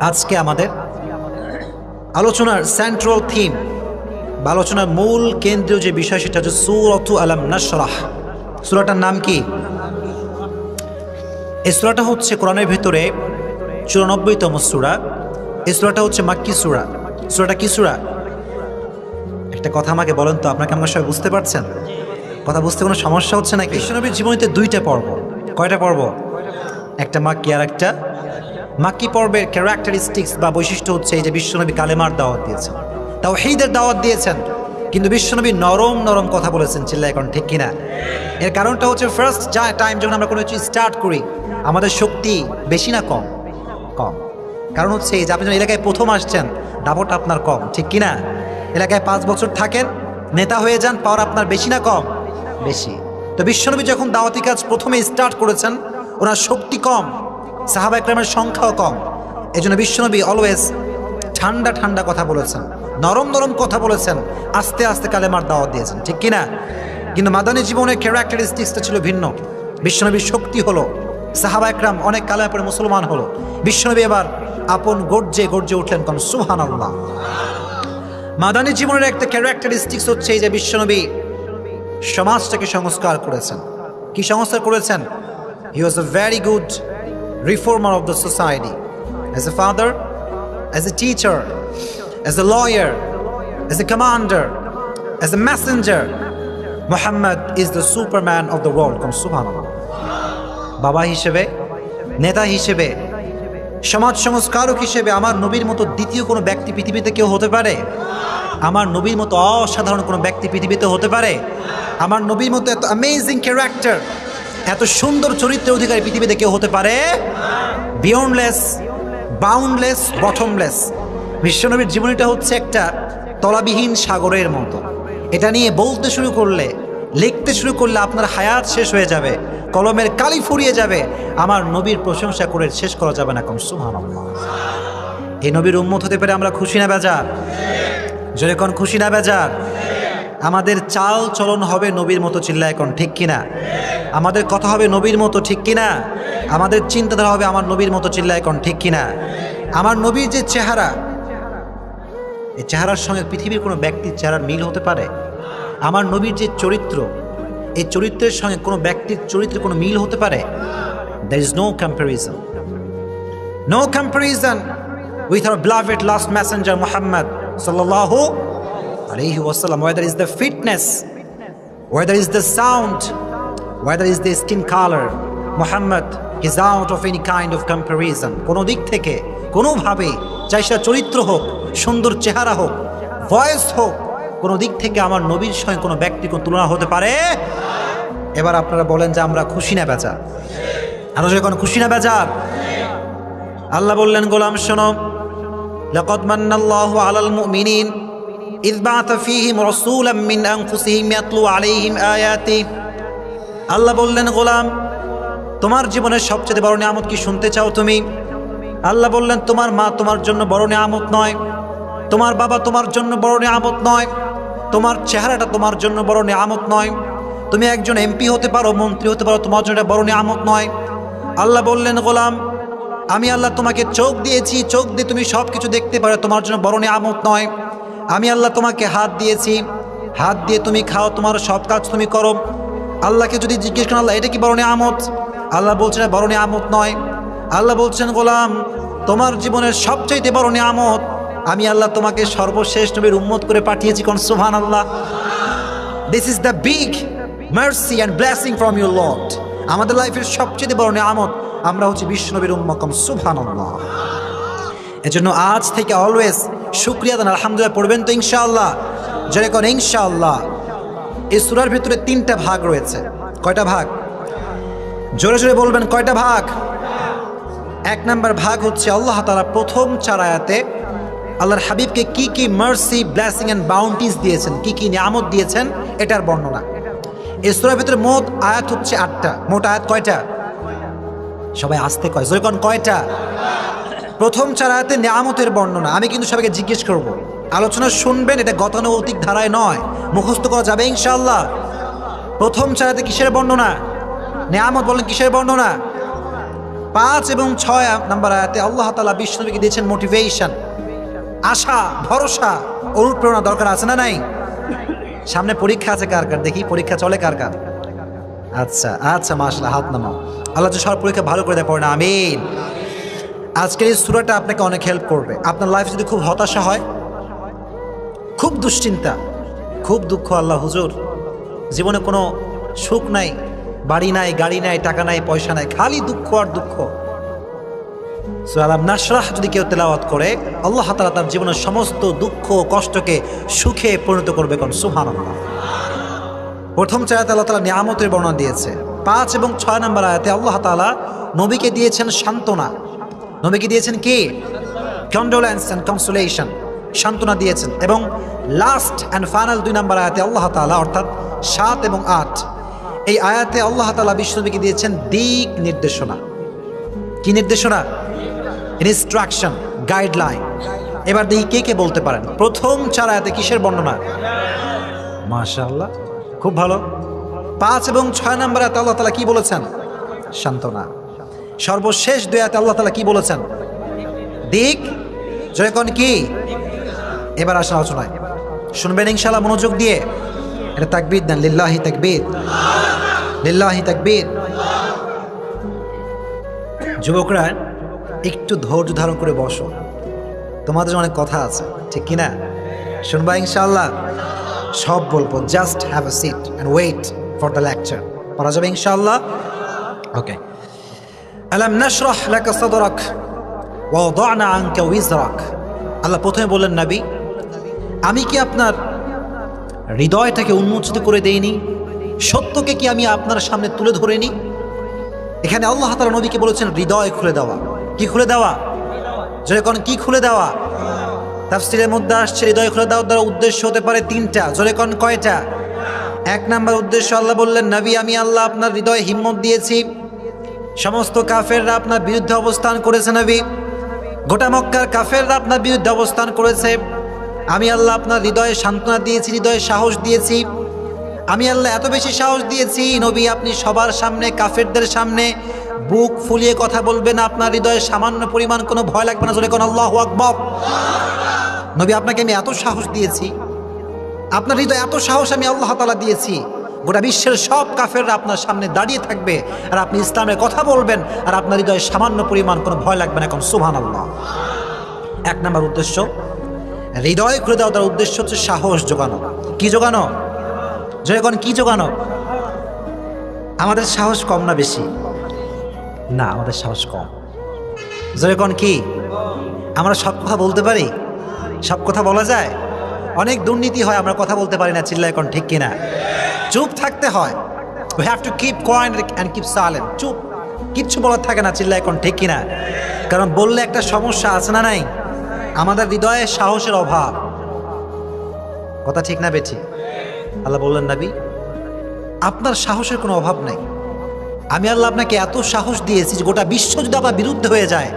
আজকে আমাদের আলোচনার সেন্ট্রাল থিম বা আলোচনার মূল কেন্দ্রীয় যে বিষয় সেটা হচ্ছে সূরাতু আলাম নাশরাহ। সূরাটার নাম কি? এই সূরাটা হচ্ছে কোরআনের ভিতরে 94তম সূরা। এই সূরাটা হচ্ছে মাক্কি সূরা। সূরাটা কি সূরা? একটা কথা আমাকে বলেন তো, আপনাকে আমরা সবাই বুঝতে পারছেন? কথা বুঝতে কোনো সমস্যা হচ্ছে নাকি? বিশ্বনবীর জীবনীতে দুইটা পর্ব। কয়টা পর্ব? একটা মাক্কি আর একটা মাক্কি পর্বের ক্যারেক্টারিস্টিক্স বা বৈশিষ্ট্য হচ্ছে এই যে বিশ্বনবী কালেমার দাওয়াত দিয়েছেন, তাওহীদের দাওয়াত দিয়েছেন, কিন্তু বিশ্বনবী নরম নরম কথা বলেছেন। চিল্লায় এখন ঠিক কিনা? এর কারণটা হচ্ছে ফার্স্ট টাইম যখন আমরা কোনো কিছু স্টার্ট করি আমাদের শক্তি বেশি না কম? কম। কারণ হচ্ছে এই যে আপনি যখন এলাকায় প্রথম আসছেন দাপট আপনার কম, ঠিক কিনা? এলাকায় 5 বছর থাকেন, নেতা হয়ে যান, পাওয়ার আপনার বেশি না কম? বেশি। তো বিশ্বনবী যখন দাওয়াতি কাজ প্রথমে স্টার্ট করেছেন ওনার শক্তি কম, সাহাবা একরামের সংখ্যাও কম। এই জন্য বিশ্বনবী অলওয়েজ ঠান্ডা ঠান্ডা কথা বলেছেন, নরম নরম কথা বলেছেন, আস্তে আস্তে কালেমার দাওয়াত দিয়েছেন, ঠিক কিনা? কিন্তু মাদানী জীবনের ক্যারেক্টারিস্টিক্সটা ছিল ভিন্ন। বিশ্বনবীর শক্তি হলো, সাহাবা একরাম অনেক কালেমা পড়ে মুসলমান হলো, বিশ্বনবী এবার আপন গর্জে গর্জে উঠলেন, কোন সুবহানাল্লাহ। মাদানী জীবনের একটা ক্যারেক্টারিস্টিক্স হচ্ছে এই যে বিশ্বনবী সমাজটাকে সংস্কার করেছেন। কি সংস্কার করেছেন? He was a very good reformer of the society, as a father, as a teacher, as a lawyer, as a commander, as a messenger. Muhammad is the superman of the world. Come subhanallah. বাবা হিসেবে, নেতা হিসেবে, সমাজ সংস্কারক হিসেবে আমার নবীর মতো দ্বিতীয় কোনো ব্যক্তি পৃথিবীতে কেউ হতে পারে? আমার নবীর মতো অসাধারণ কোনো ব্যক্তি পৃথিবীতে হতে পারে? আমার নবীর মতো এত অ্যামেজিং ক্যারেক্টার, এত সুন্দর চরিত্রের অধিকারী পৃথিবীতে কেউ হতে পারে? Beyondless, boundless, bottomless. বিশ্বনবীর জীবনীটা হচ্ছে একটা তলাবিহীন সাগরের মতো। এটা নিয়ে বলতে শুরু করলে, লিখতে শুরু করলে আপনার হায়াত শেষ হয়ে যাবে, কলমের কালি ফুরিয়ে যাবে। আমার নবীর প্রশংসা করে শেষ করা যাবে না। কম সুবহানাল্লাহ। এই নবীর উম্মত হতে পেরে আমরা খুশি না বেজার? জোরে কোন খুশি না বেজার? আমাদের চাল চলন হবে নবীর মতো, চিল্লায় এখন ঠিক কিনা? আমাদের কথা হবে নবীর মতো, ঠিক কিনা? আমাদের চিন্তাধারা হবে আমার নবীর মতো, চিল্লায় এখন ঠিক কিনা? আমার নবীর যে চেহারা, এই চেহারার সঙ্গে পৃথিবীর কোনো ব্যক্তির চেহারার মিল হতে পারে? আমার নবীর যে চরিত্র, এই চরিত্রের সঙ্গে কোনো ব্যক্তির চরিত্রের কোনো মিল হতে পারে? There is no comparison. No comparison with our beloved last messenger Muhammad sallallahu alayhi wasallam. Whether is the fitness, whether is the sound, whether is the skin color, Muhammad is out of any kind of comparison. কোনো দিক থেকে কোনোভাবে, চাই সেটা চরিত্র হোক, সুন্দর চেহারা হোক, ভয়েস হোক, কোনো দিক থেকে আমার নবীর সঙ্গে কোনো ব্যক্তির কোনো তুলনা হতে পারে? এবার আপনারা বলেন যে আমরা খুশি না বেজার? আরো যখন খুশি না বেজার? আল্লাহ বললেন, গোলাম শোনো, লাকাদ মান্নাল্লাহু আলাল মুমিনিন ইয বাআসা ফীহিম রাসূলাম মিন আনফুসিহিম ইয়াতলু আলাইহিম আয়াতি। আল্লাহ বললেন, গোলাম তোমার জীবনের সবচেয়ে বড় নিয়ামত কি শুনতে চাও তুমি? আল্লাহ বললেন, তোমার মা তোমার জন্য বড় নিয়ামত নয়, তোমার বাবা তোমার জন্য বড় নিয়ামত নয়, তোমার চেহারাটা তোমার জন্য বড় নিয়ামত নয়, তুমি একজন এমপি হতে পারো, মন্ত্রী হতে পারো, তোমার জন্য বড় নিয়ামত নয়। আল্লাহ বললেন, গোলাম আমি আল্লাহ তোমাকে চোখ দিয়েছি, চোখ দিয়ে তুমি সব কিছু দেখতে পারো, তোমার জন্য বড় নিয়ামত নয়। আমি আল্লাহ তোমাকে হাত দিয়েছি, হাত দিয়ে তুমি খাও, তোমার সব কাজ তুমি করো। আল্লাহকে যদি জিজ্ঞেস করেন, আল্লাহ এটা কি বড় নিয়ামত? আল্লাহ বলছেন বড় নিয়ামত নয়। আল্লাহ বলছেন, গোলাম তোমার জীবনের সবচাইতে বড় নিয়ামত আমি আল্লাহ তোমাকে সর্বশেষ নবীর উম্মত করে পাঠিয়েছি। কোন সুবহানাল্লাহ। This is the big mercy and blessing from your Lord. আমাদের লাইফের সবচেয়ে বড় নিয়ামত আমরা হচ্ছে বিশ্ব নবীর উম্মত। কোন সুবহানাল্লাহ। এজন্য আজ থেকে অলওয়েজ শুকরিয়া দেন, আলহামদুলিল্লাহ পড়বেন তো ইনশাআল্লাহ? জোরে কোন ইনশাআল্লাহ। এই সূরার ভিতরে 3টা ভাগ রয়েছে। কয়টা ভাগ? জোরে জোরে বলবেন, কয়টা ভাগ? 1 নম্বর ভাগ হচ্ছে আল্লাহ তাআলা প্রথম 4 আয়াতে আল্লাহর হাবিবকে কি কি মার্সি, ব্লেসিং এন্ড বাউন্টিজ দিয়েছেন, কি কি নিয়ামত দিয়েছেন, এটার বর্ণনা। এই সূরার ভিতরে মোট আয়াত হচ্ছে 8টা। মোট আয়াত কয়টা? সবাই আস্তে কয়, জোরে কোন কয়টা? প্রথম 4 আয়াতে নিয়ামতের বর্ণনা। আমি কিন্তু সবাইকে জিজ্ঞেস করব, আলোচনা শুনবেন, এটা গতানুগতিক ধারায় নয়, মুখস্থ করা যাবে ইনশাআল্লাহ। প্রথম 4 আয়াতে কিসের বর্ণনা? নিয়ামত। বলেন কিসের বর্ণনা? 5 এবং 6 নম্বর আয়াতে আল্লাহ তাআলা বিশ্বনবীকে দিয়েছেন মোটিভেশন, আশা, ভরসা, অনুপ্রেরণা। দরকার আছে না নাই? সামনে পরীক্ষা আছে কার কার? দেখি পরীক্ষা চলে কার কার? আচ্ছা আচ্ছা, মাশাআল্লাহ, হাত নামাও। আল্লাহ যে সব পরীক্ষা ভালো করে দেয়, পড়ে না আমিন। আজকের এই সূরাটা আপনাকে অনেক হেল্প করবে। আপনার লাইফ যদি খুব হতাশা হয়, খুব দুশ্চিন্তা, খুব দুঃখ, আল্লাহ হুজুর জীবনে কোনো সুখ নাই, বাড়ি নাই, গাড়ি নাই, টাকা নাই, পয়সা নাই, খালি দুঃখ আর দুঃখ, সূরা আলাম নাশরাহ যদি কেউ তেলাওয়াত করে, আল্লাহ তাআলা তার জীবনের সমস্ত দুঃখ কষ্টকে সুখে পরিণত করবে। কোন সুবহানাল্লাহ। প্রথম 4 আয়াতে আল্লাহ তাআলা নিয়ামতের বর্ণনা দিয়েছে। 5 এবং 6 নম্বর আয়াতে আল্লাহ তাআলা নবীকে দিয়েছেন সান্ত্বনা। নবীকে দিয়েছেন কি? কন্ডোলেন্স এন্ড কনসোলেশন, সান্ত্বনা দিয়েছেন। এবং লাস্ট অ্যান্ড ফাইনাল 2 নম্বর আয়াতে আল্লাহ তাআলা, অর্থাৎ 7 এবং 8, এই আয়াতে আল্লাহ তাআলা বিশ্বনবীকে দিয়েছেন দিক নির্দেশনা। কি নির্দেশনা? Instruction, guideline. এবার দেখি কে কে বলতে পারেন প্রথম 4 আয়াতে কিসের বর্ণনা? মাশাআল্লাহ, খুব ভালো। 5 এবং 6 নম্বর আয়াতে আল্লাহ তাআলা কি বলেছেন? সান্ত্বনা। সর্বশেষ 2 আয়াতে আল্লাহ তাআলা কি বলেছেন? দিক। যখন কি? এবার আসা আলোচনায় শুনবেন ইনশাআল্লাহ মনোযোগ দিয়ে। এটা তাকবীর দেন, লিল্লাহি তাকবীর, লিল্লাহি তাকবীর। যুবকরা একটু ধৈর্য ধারণ করে বসো, তোমাদের অনেক কথা আছে, ঠিক কিনা? শুনবা ইনশাআল্লাহ, সব বলবো। Just have a seat and wait for the lecture. পড়া যাবে ইনশাআল্লাহ? ওকে। আলাম নাশরাহ লাকা সাদরাক ওয়া ওয়াদা'না আনকা উইজরাক। আল্লাহ প্রথমে বললেন, নবী আমি কি আপনার হৃদয়টাকে উন্মোচিত করে দেইনি? সত্যকে কি আমি আপনার সামনে তুলে ধরিনি? এখানে আল্লাহ তাআলা নবীকে বলেছেন হৃদয় খুলে দেওয়া। কি খুলে দেওয়া? যখন কি খুলে দেওয়া? তাফসীরের মধ্যে আসছে হৃদয় খুলে দেওয়ার দ্বারা উদ্দেশ্য হতে পারে 3টা। যখন কয়টা? 1 নাম্বার উদ্দেশ্য, আল্লাহ বললেন, নবী আমি আল্লাহ আপনার হৃদয়ে হিম্মত দিয়েছি। সমস্ত কাফেররা আপনার বিরুদ্ধে অবস্থান করেছে নবী, গোটা মক্কার কাফেররা আপনার বিরুদ্ধে অবস্থান করেছে। আমি আল্লাহ আপনার হৃদয়ে সান্ত্বনা দিয়েছি, হৃদয়ে সাহস দিয়েছি। আমি আল্লাহ এত বেশি সাহস দিয়েছি, নবী আপনি সবার সামনে, কাফেরদের সামনে বুক ফুলিয়ে কথা বলবেন, আপনার হৃদয়ে সামান্য পরিমাণ কোনো ভয় লাগবে না। জোরে কোন আল্লাহু আকবার। নবী আপনাকে আমি এত সাহস দিয়েছি, আপনার হৃদয়ে এত সাহস আমি আল্লাহ তাআলা দিয়েছি, গোটা বিশ্বের সব কাফেররা আপনার সামনে দাঁড়িয়ে থাকবে আর আপনি ইসলামের কথা বলবেন আর আপনার হৃদয়ে সামান্য পরিমাণ কোনো ভয় লাগবে না। এখন সুবহানাল্লাহ। 1 নম্বর উদ্দেশ্য হৃদয় খুলে দেওয়া, তার উদ্দেশ্য হচ্ছে সাহস জোগানো। কি জোগানো? যখন কি জোগানো? আমাদের সাহস কম না বেশি? না, আমাদের সাহস কম। যখন কি আমরা সব কথা বলতে পারি? সব কথা বলা যায়? অনেক দুর্নীতি হয়, আমরা কথা বলতে পারি না, চিল্লায় এখন ঠিক কিনা? চুপ থাকতে হয়। we have to keep quiet and keep silent। চুপ, কিচ্ছু বলার থাকে না, চিল্লায় এখন ঠিক কিনা? কারণ বললে একটা সমস্যা আছে না নাই? আমাদের হৃদয়ে সাহসের অভাব। কথা ঠিক না বেঠি? আল্লাহ বললেন, নবী আপনার সাহসের কোনো অভাব নাই। আমি আল্লাহ আপনাকে এত সাহস দিয়েছি যে গোটা বিশ্ব যদি আপনার বিরুদ্ধে হয়ে যায়,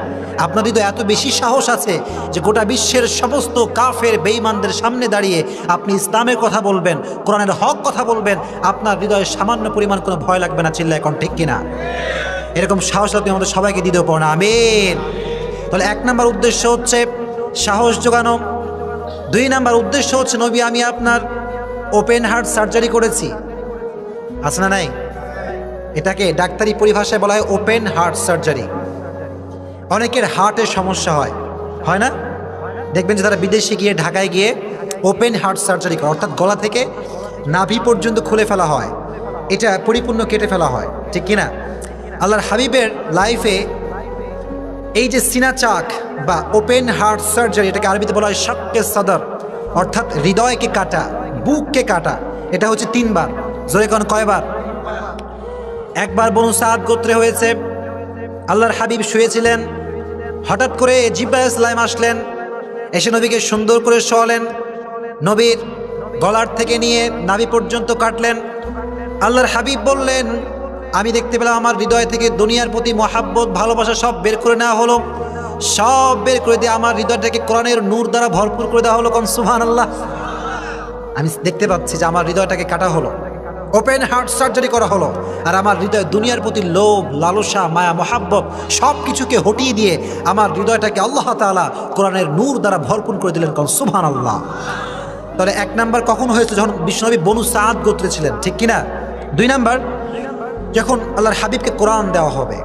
আপনার হৃদয়ে এত বেশি সাহস আছে যে গোটা বিশ্বের সমস্ত কাফের বেঈমানদের সামনে দাঁড়িয়ে আপনি ইসলামের কথা বলবেন, কোরআনের হক কথা বলবেন, আপনার হৃদয়ে সামান্য পরিমাণ কোনো ভয় লাগবে না, চিল্লায় এখন ঠিক কিনা? এরকম সাহস আপনি আমাদের সবাইকে দিতেও পারেন, আমিন। তাহলে 1 নম্বর উদ্দেশ্য হচ্ছে সাহস জোগানো। 2 নম্বর উদ্দেশ্য হচ্ছে, নবী আমি আপনার ওপেন হার্ট সার্জারি করেছি। আছে না নাই? এটাকে ডাক্তারি পরিভাষায় বলা হয় ওপেন হার্ট সার্জারি। অনেকের হার্টের সমস্যা হয়, হয় না? দেখবেন যে তারা বিদেশে গিয়ে, ঢাকায় গিয়ে ওপেন হার্ট সার্জারি করে, অর্থাৎ গলা থেকে নাভি পর্যন্ত খুলে ফেলা হয়, এটা পরিপূর্ণ কেটে ফেলা হয়, ঠিক কিনা? আল্লাহর হাবিবের লাইফে এই যে সিনা চাক বা ওপেন হার্ট সার্জারি, এটাকে আরবিতে বলা হয় শাক্কে সাদর, অর্থাৎ হৃদয়কে কাটা, বুককে কাটা। এটা হচ্ছে 3 বার। জোরে কোন কয়বার? 1 বার বনু সাদ গোত্রে হয়েছে। আল্লাহর হাবিব শুয়েছিলেন, হঠাৎ করে জিবরাইল আলাইহিস সালাম আসলেন, এসে নবীকে সুন্দর করে শোয়ালেন, নবীর গলার থেকে নিয়ে নাভি পর্যন্ত কাটলেন। আল্লাহর হাবিব বললেন, আমি দেখতে পেলাম আমার হৃদয় থেকে দুনিয়ার প্রতি মহাব্বত, ভালোবাসা সব বের করে নেওয়া হলো, সব বের করে দিয়ে আমার হৃদয়টাকে কোরআনের নূর দ্বারা ভরপুর করে দেওয়া হলো। কোন সুবহানাল্লাহ। আমি দেখতে পাচ্ছি যে আমার হৃদয়টাকে কাটা হলো। ওপেন হার্ট সার্জারি করা হলো, আর আমার হৃদয় দুনিয়ার প্রতি লোভ, লালসা, মায়া, মহাব্বত সব কিছুকে হটিয়ে দিয়ে আমার হৃদয়টাকে আল্লাহ তাআলা কোরআনের নূর দ্বারা ভরপুর করে দিলেন। কোন সুবহানাল্লাহ। তাহলে এক নাম্বার কখন হয়েছে? যখন বিশ্বনবী বনু সাদ গোত্রে ছিলেন, ঠিক কিনা? দুই নাম্বার, যখন আল্লাহর হাবিবকে কোরআন দেওয়া হবে।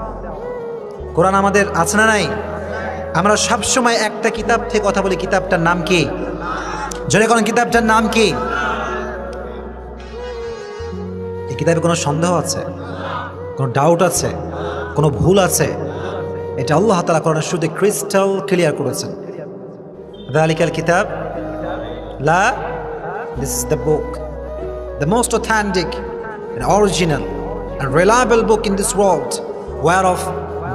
কোরআন আমাদের আছে না নাই? আমরা সবসময় একটা কিতাব থেকে কথা বলি, কিতাবটার নাম কি? জোরে কোন কিতাবটার নাম কি? এই কিতাবে কোনো সন্দেহ আছে? কোনো ডাউট আছে? কোনো ভুল আছে? এটা আল্লাহ তাআলা কোরআনের শুরুতে ক্রিস্টাল ক্লিয়ার করেছেন। যালিকাল কিতাব লা, this is the book, the most authentic and original and reliable book in this world, whereof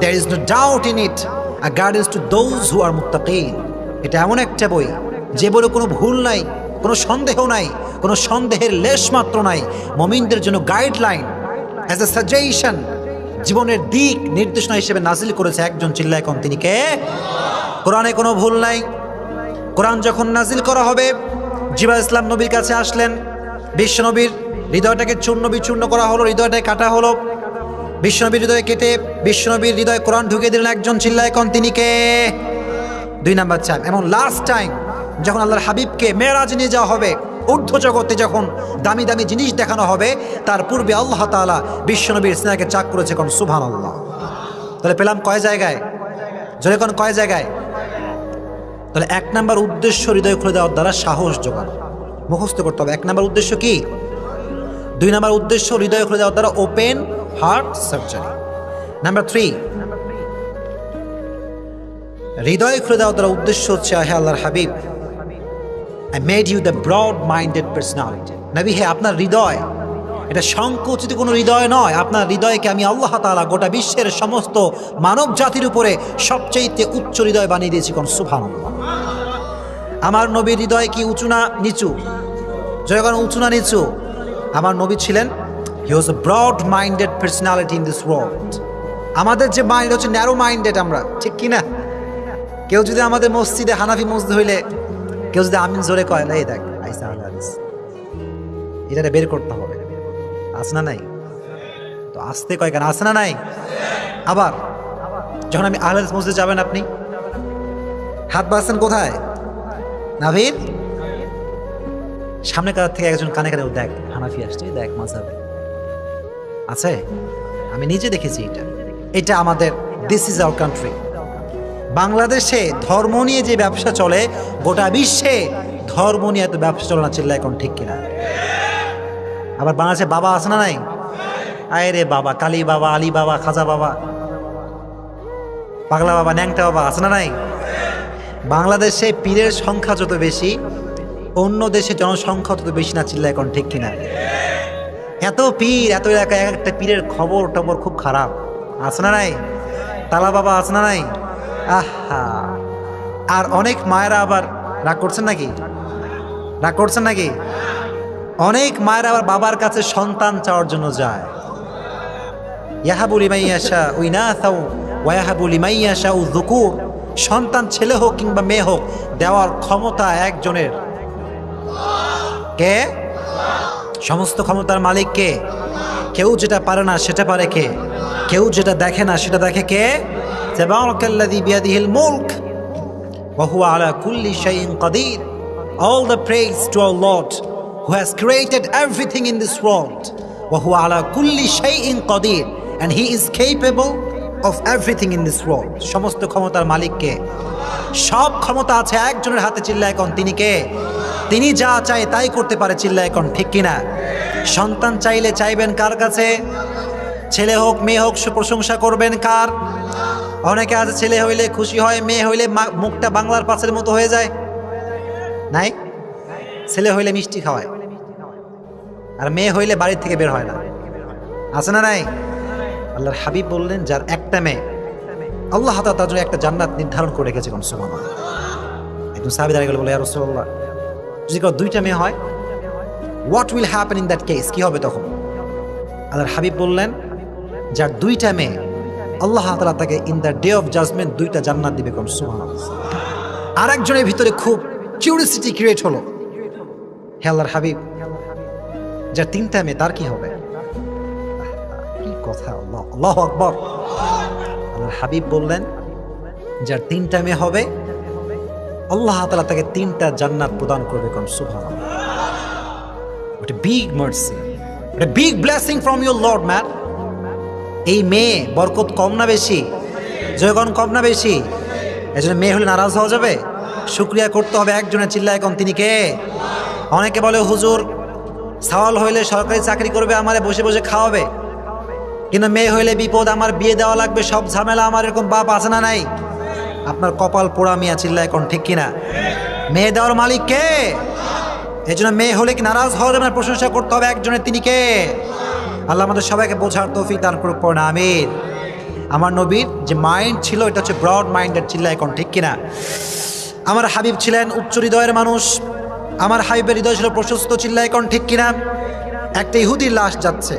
there is no doubt in it, a guidance to those who are muttaqin. এটা এমন একটা বই যে বলে কোনো ভুল নাই, কোনো সন্দেহ নাই, কোনো সন্দেহের লেশ মাত্র নাই। মুমিনদের জন্য গাইডলাইন, অ্যাজ এ সাজেশন, জীবনের দিক নির্দেশনা হিসেবে নাজিল করেছে একজন। চিল্লায় কোন তিনি কে? কোরআনে কোনো ভুল নাই। কোরআন যখন নাজিল করা হবে, জিবরাইল ইসলাম নবীর কাছে আসলেন, বিশ্বনবীর হৃদয়টাকে চূর্ণ বিচূর্ণ করা হলো, হৃদয়টাকে কাটা হলো। বিশ্বনবীর হৃদয় কেটে বিশ্বনবীর হৃদয় কোরআন ঢুকিয়ে দিলেন একজন। চিল্লায় কোন তিনি কে? দুই নাম্বার টাইম। এবং লাস্ট টাইম যখন আল্লাহর হাবিবকে মেরাজ নিয়ে যাওয়া হবে, ঊর্ধ্ব জগতে যখন দামি দামি জিনিস দেখানো হবে, তার পূর্বে আল্লাহ তাআলা বিশ্বনবীর সিনাকে চাক করেছে। কোন সুবহানাল্লাহ। তাহলে পেলাম কয় জায়গায়? জোরে কোন কয় জায়গায়? তাহলে এক নাম্বার উদ্দেশ্য হৃদয় খুলে দেওয়ার দ্বারা সাহস জোগানো, মুখস্থ করতে হবে। এক নাম্বার উদ্দেশ্য কি? দুই নাম্বার উদ্দেশ্য হৃদয় খুলে দেওয়ার দ্বারা ওপেন হার্ট সার্জারি। নাম্বার 3, হৃদয় খুলে দেওয়ার দ্বারা উদ্দেশ্য হচ্ছে, হে আল্লাহর Habib, I made you the broad-minded personality. নবী হে, আপনার হৃদয় এটা সংকুচিত কোনো হৃদয় নয়। আপনার হৃদয়কে আমি আল্লাহ তাআলা গোটা বিশ্বের সমস্ত মানব জাতির উপরে সবচেয়ে উচ্চ হৃদয় বানিয়ে দিয়েছি। কোন সুবহানাল্লাহ। আমার নবীর হৃদয় কি উঁচু না নিচু? যখন উঁচু না নিচু? আমার নবী ছিলেন, he was a broad-minded personality in this world. আমাদের যে মাইন্ড হচ্ছে ন্যারো মাইন্ডেড আমরা, ঠিক কিনা? কেউ যদি আমাদের মসজিদে, হানাফি মসজিদ হইলে কেউ যদি আমিন জোরে কয়, এই দেখ আইসা আহলে হাদিস, এটা বের করতে হবে। আছে না নাই? তো আসতে কয় কেন? আছে না নাই? আবার যখন আমি আহলে হাদিস মসজিদে যাবেন, আপনি হাত বাড়াচ্ছেন কোথায়? নাভির সামনে কাছ থেকে একজন কানে কানে, দেখ হানাফি আসছে, দেখ মাযহাবে আছে। আমি নিজে দেখেছি এটা। এটা আমাদের, দিস ইজ আওয়ার কান্ট্রি। বাংলাদেশে ধর্ম নিয়ে যে ব্যবসা চলে, গোটা বিশ্বে ধর্ম নিয়ে এত ব্যবসা চলে না। চিল্লায় এখন ঠিক কিনা? আবার বাংলাদেশে বাবা আছে না নাই? আয় রে বাবা, কালী বাবা, আলী বাবা, খাজা বাবা, পাগলা বাবা, ন্যাংটা বাবা আছে না নাই? বাংলাদেশে পীরের সংখ্যা যত বেশি, অন্য দেশে জনসংখ্যা তত বেশি না। চিল্লায় এখন ঠিক কিনা? এত পীর, এত এলাকায় একটা পীরের খবর টবর খুব খারাপ। আছে না নাই? তালা বাবা আছে না নাই? আহা, আর অনেক মায়েরা আবার রাগ করছেন নাকি? রাগ করছেন নাকি? অনেক মায়েরা আবার বাবার কাছে সন্তান চাওয়ার জন্য যায়। ইয়াহাবু লিমান ইয়াশাউ ইনাসা ওয়া ইয়াহাবু লিমান ইয়াশাউ যুকুর। সন্তান ছেলে হোক কিংবা মেয়ে হোক, দেওয়ার ক্ষমতা একজনের। কে? সমস্ত ক্ষমতার মালিক কে? কেউ যেটা পারে না সেটা পারে কে? কেউ যেটা দেখে না সেটা দেখে কে? তাবারাকাল্লাযী বিয়াদিহিল মুলক ওয়া হুয়া আলা কুল্লি শাইইন Kadir. All the praise to our Lord who has created everything in this world. Wa huwa ala kulli shay'in qadir, and he is capable of everything in this world. সমস্ত ক্ষমতার মালিক কে? সব ক্ষমতা আছে একজনের হাতে। চিল্লায় কোন তিনি কে? তিনি যা চায় তাই করতে পারে। চিল্লায় কোন ঠিক কিনা? সন্তান চাইলে চাইবেন কার কাছে? ছেলে হোক মেয়ে হোক, প্রশংসা করবেন কার? অনেকে আছে ছেলে হইলে খুশি হয়, মেয়ে হইলে মুখটা বাংলার পাঁচের মতো হয়ে যায়। নাই? ছেলে হইলে মিষ্টি খাওয়ায়, আর মেয়ে হইলে বাড়ির থেকে বের হয় না। আছে না নাই? আল্লাহর হাবিব বললেন, যার একটা মেয়ে, আল্লাহ তার জন্য একটা জান্নাত নির্ধারণ করে রেখেছে। কোন সুবহানাল্লাহ। একজন সাহাবী দাঁড়িয়ে গেল, বলে ইয়া রাসূলুল্লাহ, যদি কারো দুইটা মেয়ে হয়, what will happen in that case? কি হবে তখন? আল্লাহর হাবিব বললেন, যার দুইটা মেয়ে, আল্লাহ তাআলা তাকে in the day of judgement দুইটা জান্নাত দিবে। কোন সুবহানাল্লাহ। আর একজনের ভিতরে খুব কিউরিওসিটি ক্রিয়েট হলো, হে আল্লাহর হাবিব, যার 3টা মেয়ে তার কি হবে? কি কথা! আল্লাহ, আল্লাহু আকবার। আল্লাহর হাবিব বললেন, যার 3টা মেয়ে হবে আল্লাহ তাআলা তাকে 3টা জান্নাত প্রদান করবে। কোন সুবহানাল্লাহ! What a big mercy, what a big blessing from your Lord, man. এই মেয়ে বরকত কম না বেশি? যখন কম না বেশি? এজন্য মেয়ে হলে নারাজ হওয়া যাবে? শুকরিয়া করতে হবে একজনের, চিল্লায় কোন, তিনি কে? অনেকে বলে হুজুর সওয়াল হইলে সরকারি চাকরি করবে, আমারে বসে বসে খাওয়াবে, কিন্তু মেয়ে হইলে বিপদ, আমার বিয়ে দেওয়া লাগবে, সব ঝামেলা, আমার এরকম বাপ আছে না নাই? আপনার কপাল পোড়া মিয়া, চিল্লায় কোন, ঠিক কিনা? মেয়ে দেওয়ার মালিক কে? এই জন্য মেয়ে হলে কি নারাজ হওয়া যাবে না, প্রশংসা করতে হবে একজনের, তিনি কে? আল্লাহ আমাদের সবাইকে বোঝার তৌফিক দান করুক, পড়না আমিন। আমার নবীর যে মাইন্ড ছিল এটা হচ্ছে ব্রড মাইন্ডেড, চিল্লায় কোন, ঠিক কিনা? আমার হাবিব ছিলেন উচ্চ হৃদয়ের মানুষ, আমার হাবিবের হৃদয় ছিল প্রশস্ত, চিল্লায় কোন, ঠিক কিনা? একটা ইহুদির লাশ যাচ্ছে,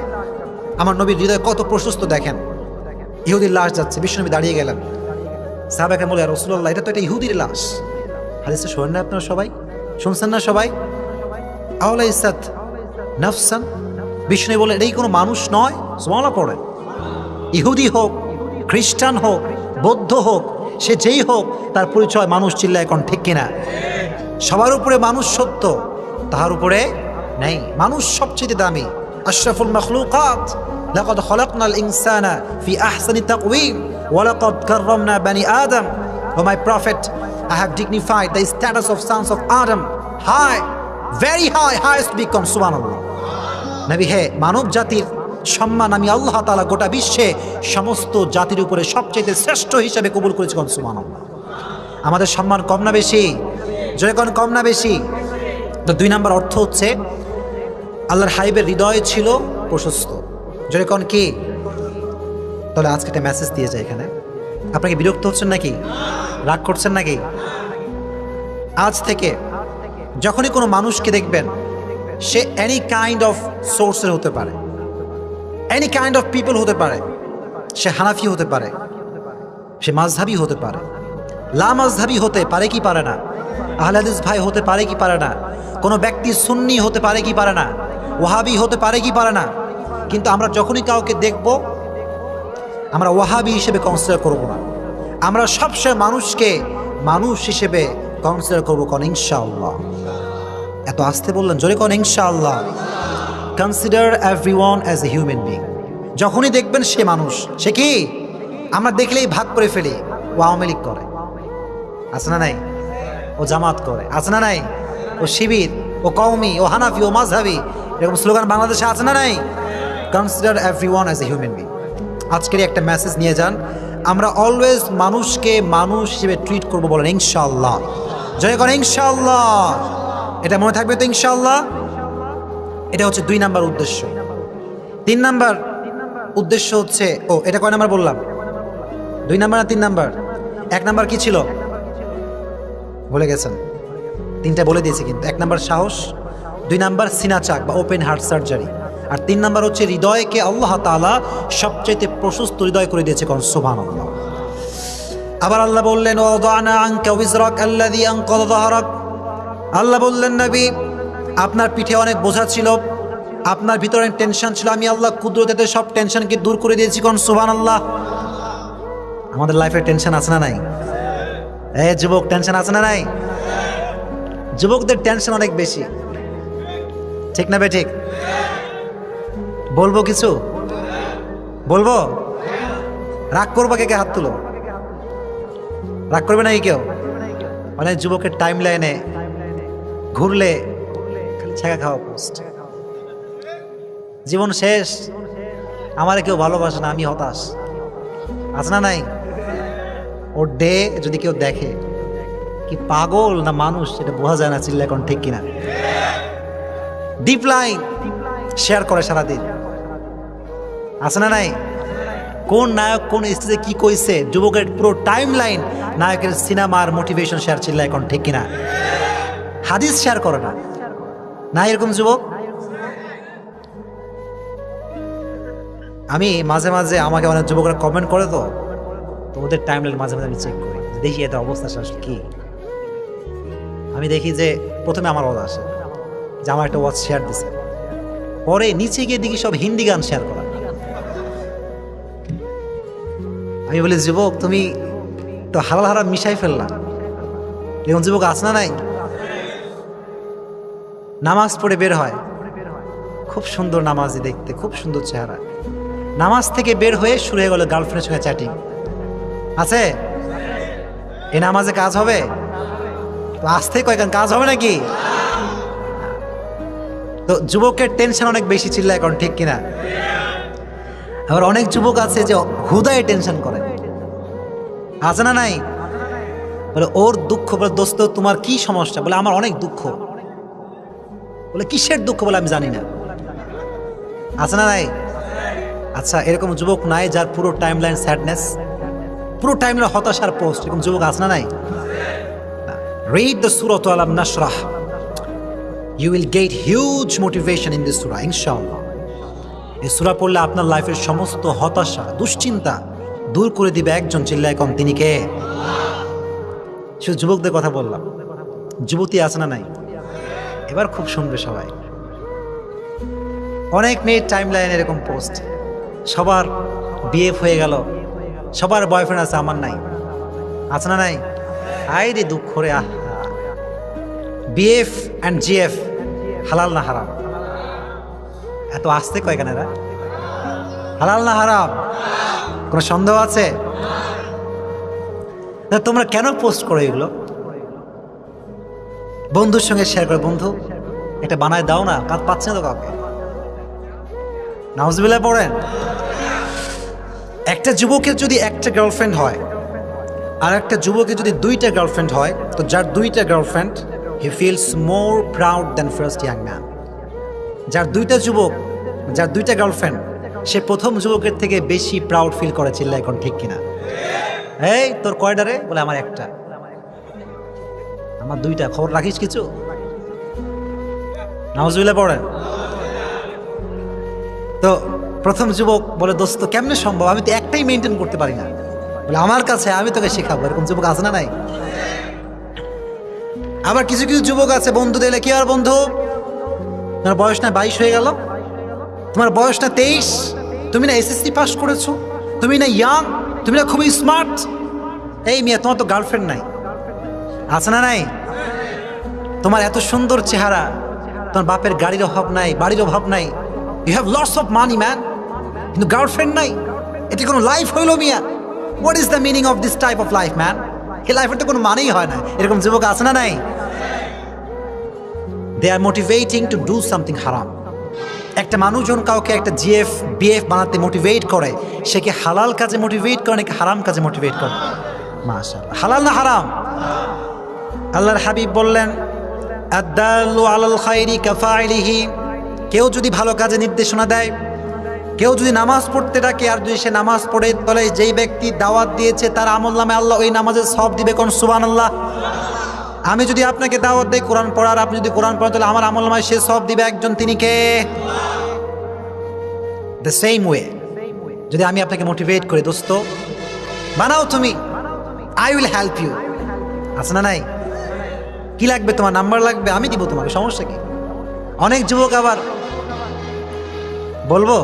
আমার নবীর হৃদয় কত প্রশস্ত দেখেন। ইহুদির লাশ যাচ্ছে, বিশ্বনবী দাঁড়িয়ে গেলেন, সাহাবাকে বলে, রাসূলুল্লাহ এটা তো একটা ইহুদির লাশ। হাদিসটা শোনেন না আপনারা সবাই? শুনছেন না সবাই? আওলাইসাত নাফসান, বিষ্ণু বলে এটাই কোনো মানুষ নয়? সুবহানাল্লাহ পড়ে। ইহুদি হোক, খ্রিস্টান হোক, বৌদ্ধ হোক, সে যেই হোক, তার পরিচয় মানুষ, চিল্লায় কোন, ঠিক কিনা? সবার উপরে মানুষ সত্য, তাহার উপরে নেই। মানুষ সবচেয়ে দামি, আশরাফুল মাখলুকাত। লাকাদ খালাকনাল ইনসানা ফি আহসানি তাকওয়িম ওয়া লাকাদ কাররামনা বানি আদম। O my prophet, I have dignified the status of sons of Adam high, very high, highest become, সুবহানাল্লাহ। নবী হে, মানব জাতির সম্মান আমি আল্লাহ তাআলা গোটা বিশ্বে সমস্ত জাতির উপরে সবচেয়ে শ্রেষ্ঠ হিসেবে কবুল করেছি, কোন সুবহানাল্লাহ। আমাদের সম্মান কম না বেশি? জয় কোন, কম না বেশি? তো 2 নাম্বার অর্থ হচ্ছে আল্লাহর হাবিবের হৃদয় ছিল প্রশস্ত। জয় কোন কি? তাহলে আজকে একটা মেসেজ দিয়ে যায় এখানে। আপনাকে বিরক্ত হচ্ছেন নাকি? রাগ করছেন নাকি? আজ থেকে যখনই কোনো মানুষকে দেখবেন, সে এনি কাইন্ড অফ সোর্সের হতে পারে, এনি কাইন্ড অফ পিপল হতে পারে, সে হানাফি হতে পারে, সে মাযহাবী হতে পারে, লা মাযহাবী হতে পারে কি পারে না, আহলে হাদিস ভাই হতে পারে কি পারে না, কোনো ব্যক্তি সুন্নি হতে পারে কি পারে না, ওয়াহাবি হতে পারে কি পারে না। কিন্তু আমরা যখনই কাউকে দেখব, আমরা ওয়াহাবি হিসেবে কনসিডার করব না, আমরা সবসময় মানুষকে মানুষ হিসেবে কনসিডার করবো, কোন ইনশাআল্লাহ। এত আসতে বললেন, জোরে কোন ইনশাআল্লাহ। Consider everyone as a human being. যখনই দেখবেন সে মানুষ, সে কি? আমরা দেখলেই ভাগ করে ফেলি, ও আওয়ামী লীগ করে, আছে না নাই? ও জামাত করে, আছে না নাই? ও শিবির, ও কওমি, ও হানাফি, ও মাযহাবি, এরকম স্লোগান বাংলাদেশে আছে না নাই? Consider everyone as a human being. আজকের একটা মেসেজ নিয়ে যান, আমরা অলওয়েজ মানুষকে মানুষ হিসেবে ট্রিট করবো, বলেন ইনশাআল্লাহ। জয় করেন ইনশাআল্লাহ। এটা মনে থাকবে তো ইনশাআল্লাহ? এটা হচ্ছে 2 নাম্বার উদ্দেশ্য। 3 নাম্বার উদ্দেশ্য হচ্ছে, ও এটা কয় নাম্বার বললাম? 2 নাম্বার না 3 নাম্বার? 1 নাম্বার কি ছিল ভুলে গেছেন? 3টা বলে দিয়েছি কিন্তু। 1 নাম্বার সাহস, 2 নাম্বার সিনা চাক বা ওপেন হার্ট সার্জারি, আর 3 নাম্বার হচ্ছে হৃদয়কে আল্লাহ তাআলা সবচাইতে প্রশস্ত হৃদয় করে দিয়েছে, কোন সুবহানাল্লাহ। আবার আল্লাহ বললেন, ওয়াদানা আনকা উযরাক আল্লাযী আনকাযা যাহরাক। আল্লাহ বললেন, নবী আপনার পিঠে অনেক বোঝা ছিল, আপনার ভিতরে অনেক টেনশন ছিল, আমি আল্লাহ কুদরতে সব টেনশনকে দূর করে দিয়েছি, কোন সুবহানাল্লাহ। আমাদের লাইফে টেনশন আছে না নাই? যুবক, টেনশন আছে না নাই? যুবকদের টেনশন অনেক বেশি, ঠিক না বে ঠিক? বলবো কিছু? বলবো? রাগ করবো? কে কে হাত তুলো। রাগ করবে নাকি কেউ? অনেক যুবকের টাইম লাইনে ঘুরলে খালি ছেঁকা খাওয়া পোস্ট, জীবন শেষ, আমারে কেউ ভালোবাসে না, আমি হতাশ, আছে না নাই? ওর ডে যদি কেউ দেখে, কি পাগল না মানুষ এটা বোঝা যায় না, চিল্লা এখন ঠিক কিনা? ডিপ লাইন শেয়ার করে সারাদিন, আছে না নাই? কোন নায়ক কোন স্টেজে কি কইছে, যুবকের পুরো টাইম লাইন নায়কের সিনেমার মোটিভেশন শেয়ার, চিল্লা এখন ঠিক কিনা? হাদিস শেয়ার করে না, না এরকম যুবক? আমি মাঝে মাঝে, আমাকে অনেক যুবকরা কমেন্ট করে, তো ওদের টাইম লাইন মাঝে মাঝে আমি চেক করি, দেখি এত অবস্থা আসলে কি। আমি দেখি যে প্রথমে আমার ওয়াচ আসে, যে আমার একটা ওয়াচ শেয়ার দিছে, পরে নিচে গিয়ে দেখি সব হিন্দি গান শেয়ার করা। আমি বলি, যুবক তুমি তো হালাল হারাম মিশাই ফেললা। এরকম যুবক আছে না নাই? নামাজ পড়ে বের হয়, খুব সুন্দর নামাজি দেখতে, খুব সুন্দর চেহারা। নামাজ থেকে বের হয়ে শুরু হয়ে গেল গার্লফ্রেন্ডের সঙ্গে চ্যাটিং। আছে এই নামাজে কাজ হবে? তো আজ থেকে কয়েকজন কাজ হবে নাকি? তো যুবকের টেনশন অনেক বেশি, চিল্লা এখন ঠিক কিনা? আবার অনেক যুবক আছে যে হুদায় টেনশন করে, আছে না নাই? বলে ওর দুঃখ, বলে দোস্ত তোমার কি সমস্যা? বলে আমার অনেক দুঃখ। বলে কিসের দুঃখ? বলে আমি জানি না। আছে না নাই? আচ্ছা, এরকম যুবক নাই যার পুরো টাইম লাইন স্যাডনেস, পুরো টাইম লাইন হতাশার পোস্ট? এরকম যুবক আছে না নাই? Read the Surah Alam Nashrah, you will get huge motivation in this Surah ইনশাআল্লাহ। এই সূরা পড়লে আপনার লাইফের সমস্ত হতাশা, দুশ্চিন্তা দূর করে দিবে একজন, চিল্লায় কম, তিনি কে? শুধু যুবকদের কথা বললাম, যুবতী আছে না নাই? এবার খুব শুনবে সবাই। অনেক মেয়ের টাইম লাইন এরকম পোস্ট, সবার বিএফ হয়ে গেল, সবার বয়ফ্রেন্ড আছে, আমার নাই। আছে না নাই? আই রে দুঃখ রে। আহ, বিএফ অ্যান্ড জিএফ হালাল না হারাম? এত আসতে কয় কেন এরা? হালাল না হারাম? কোনো সন্দেহ আছে? তোমরা কেন পোস্ট করো এগুলো? বন্ধুর সঙ্গে শেয়ার করে, বন্ধু এটা বানায় দাও না, কাজ পাচ্ছে না তো কাউকে। নাউজুবিল্লাহ পড়েন। একটা যুবকের যদি একটা গার্লফ্রেন্ড হয় আর একটা যুবকের যদি দুইটা গার্লফ্রেন্ড হয়, তো যার দুইটা girlfriend he feels more proud than first young man. যার দুইটা যুবক, যার দুইটা গার্লফ্রেন্ড, সে প্রথম যুবকের থেকে বেশি প্রাউড ফিল করে, চিল্লা এখন ঠিক কিনা? এই তোর কয়টা রে? বলে আমার একটা। আমার দুইটা। খবর রাখিস কিছু? নাউজুবিল্লাহ পড়েন। তো প্রথম যুবক বলে, দোস্ত কেমনে সম্ভব? আমি তো একটাই মেনটেন করতে পারি না। বলে আমার কাছে, আমি তোকে শেখাবো। এরকম যুবক আছে না নাই? আবার কিছু কিছু যুবক আছে, বন্ধু দিলে, কি আর বন্ধু তোমার বয়স না 22 হয়ে গেল, তোমার বয়স না 23, তুমি না এসএসসি পাস করেছো, তুমি না ইয়াং, তুমি না খুবই স্মার্ট। এই মিয়া, তোমার তো গার্লফ্রেন্ড নাই। আছে না নাই? তোমার এত সুন্দর চেহারা, তোমার বাপের গাড়ির অভাব নাই, বাড়ির অভাব নাই, you have lots of money man, কিন্তু গার্লফ্রেন্ড নাই। এটি কোনো লাইফ হইল মিয়া? What is the meaning of this type of life man? এই লাইফের তো কোনো মানেই হয় না। এরকম যুবক আছে না নাই? দে আর মোটিভেটিং টু ডু সামথিং হারাম। একটা মানুষ যখন কাউকে একটা জিএফ বিএফ বানাতে মোটিভেট করে, সে কি হালাল কাজে মোটিভেট করে নাকি হারাম কাজে মোটিভেট করে? মাশাআল্লাহ। হালাল না হারাম? আল্লাহর হাবিব বললেন, আদ-দাল্লু আলাল খায়রি কাফাইলিহি। কেউ যদি ভালো কাজে নির্দেশনা দেয়, কেউ যদি নামাজ পড়তে ডাকে, আর যদি সে নামাজ পড়ে, তাহলে যেই ব্যক্তি দাওয়াত দিয়েছে তার আমলনামায় আল্লাহ ওই নামাজের সওয়াব দিবে। কোন সুবহানাল্লাহ। আমি যদি আপনাকে দাওয়াত দেই কোরআন পড়ার, আপনি যদি কোরআন পড়েন, তাহলে আমার আমলনামায় সে সওয়াব দিবে একজন, তিনি কে? দ্য সেম ওয়ে, যদি আমি আপনাকে মোটিভেট করি, দোস্ত বানাও তুমি, আই উইল হেল্প ইউ। আছে না নাই? কি লাগবে তোমার? নাম্বার লাগবে? আমি দিব তোমাকে, সমস্যা কি? অনেক যুবক আবার বলবো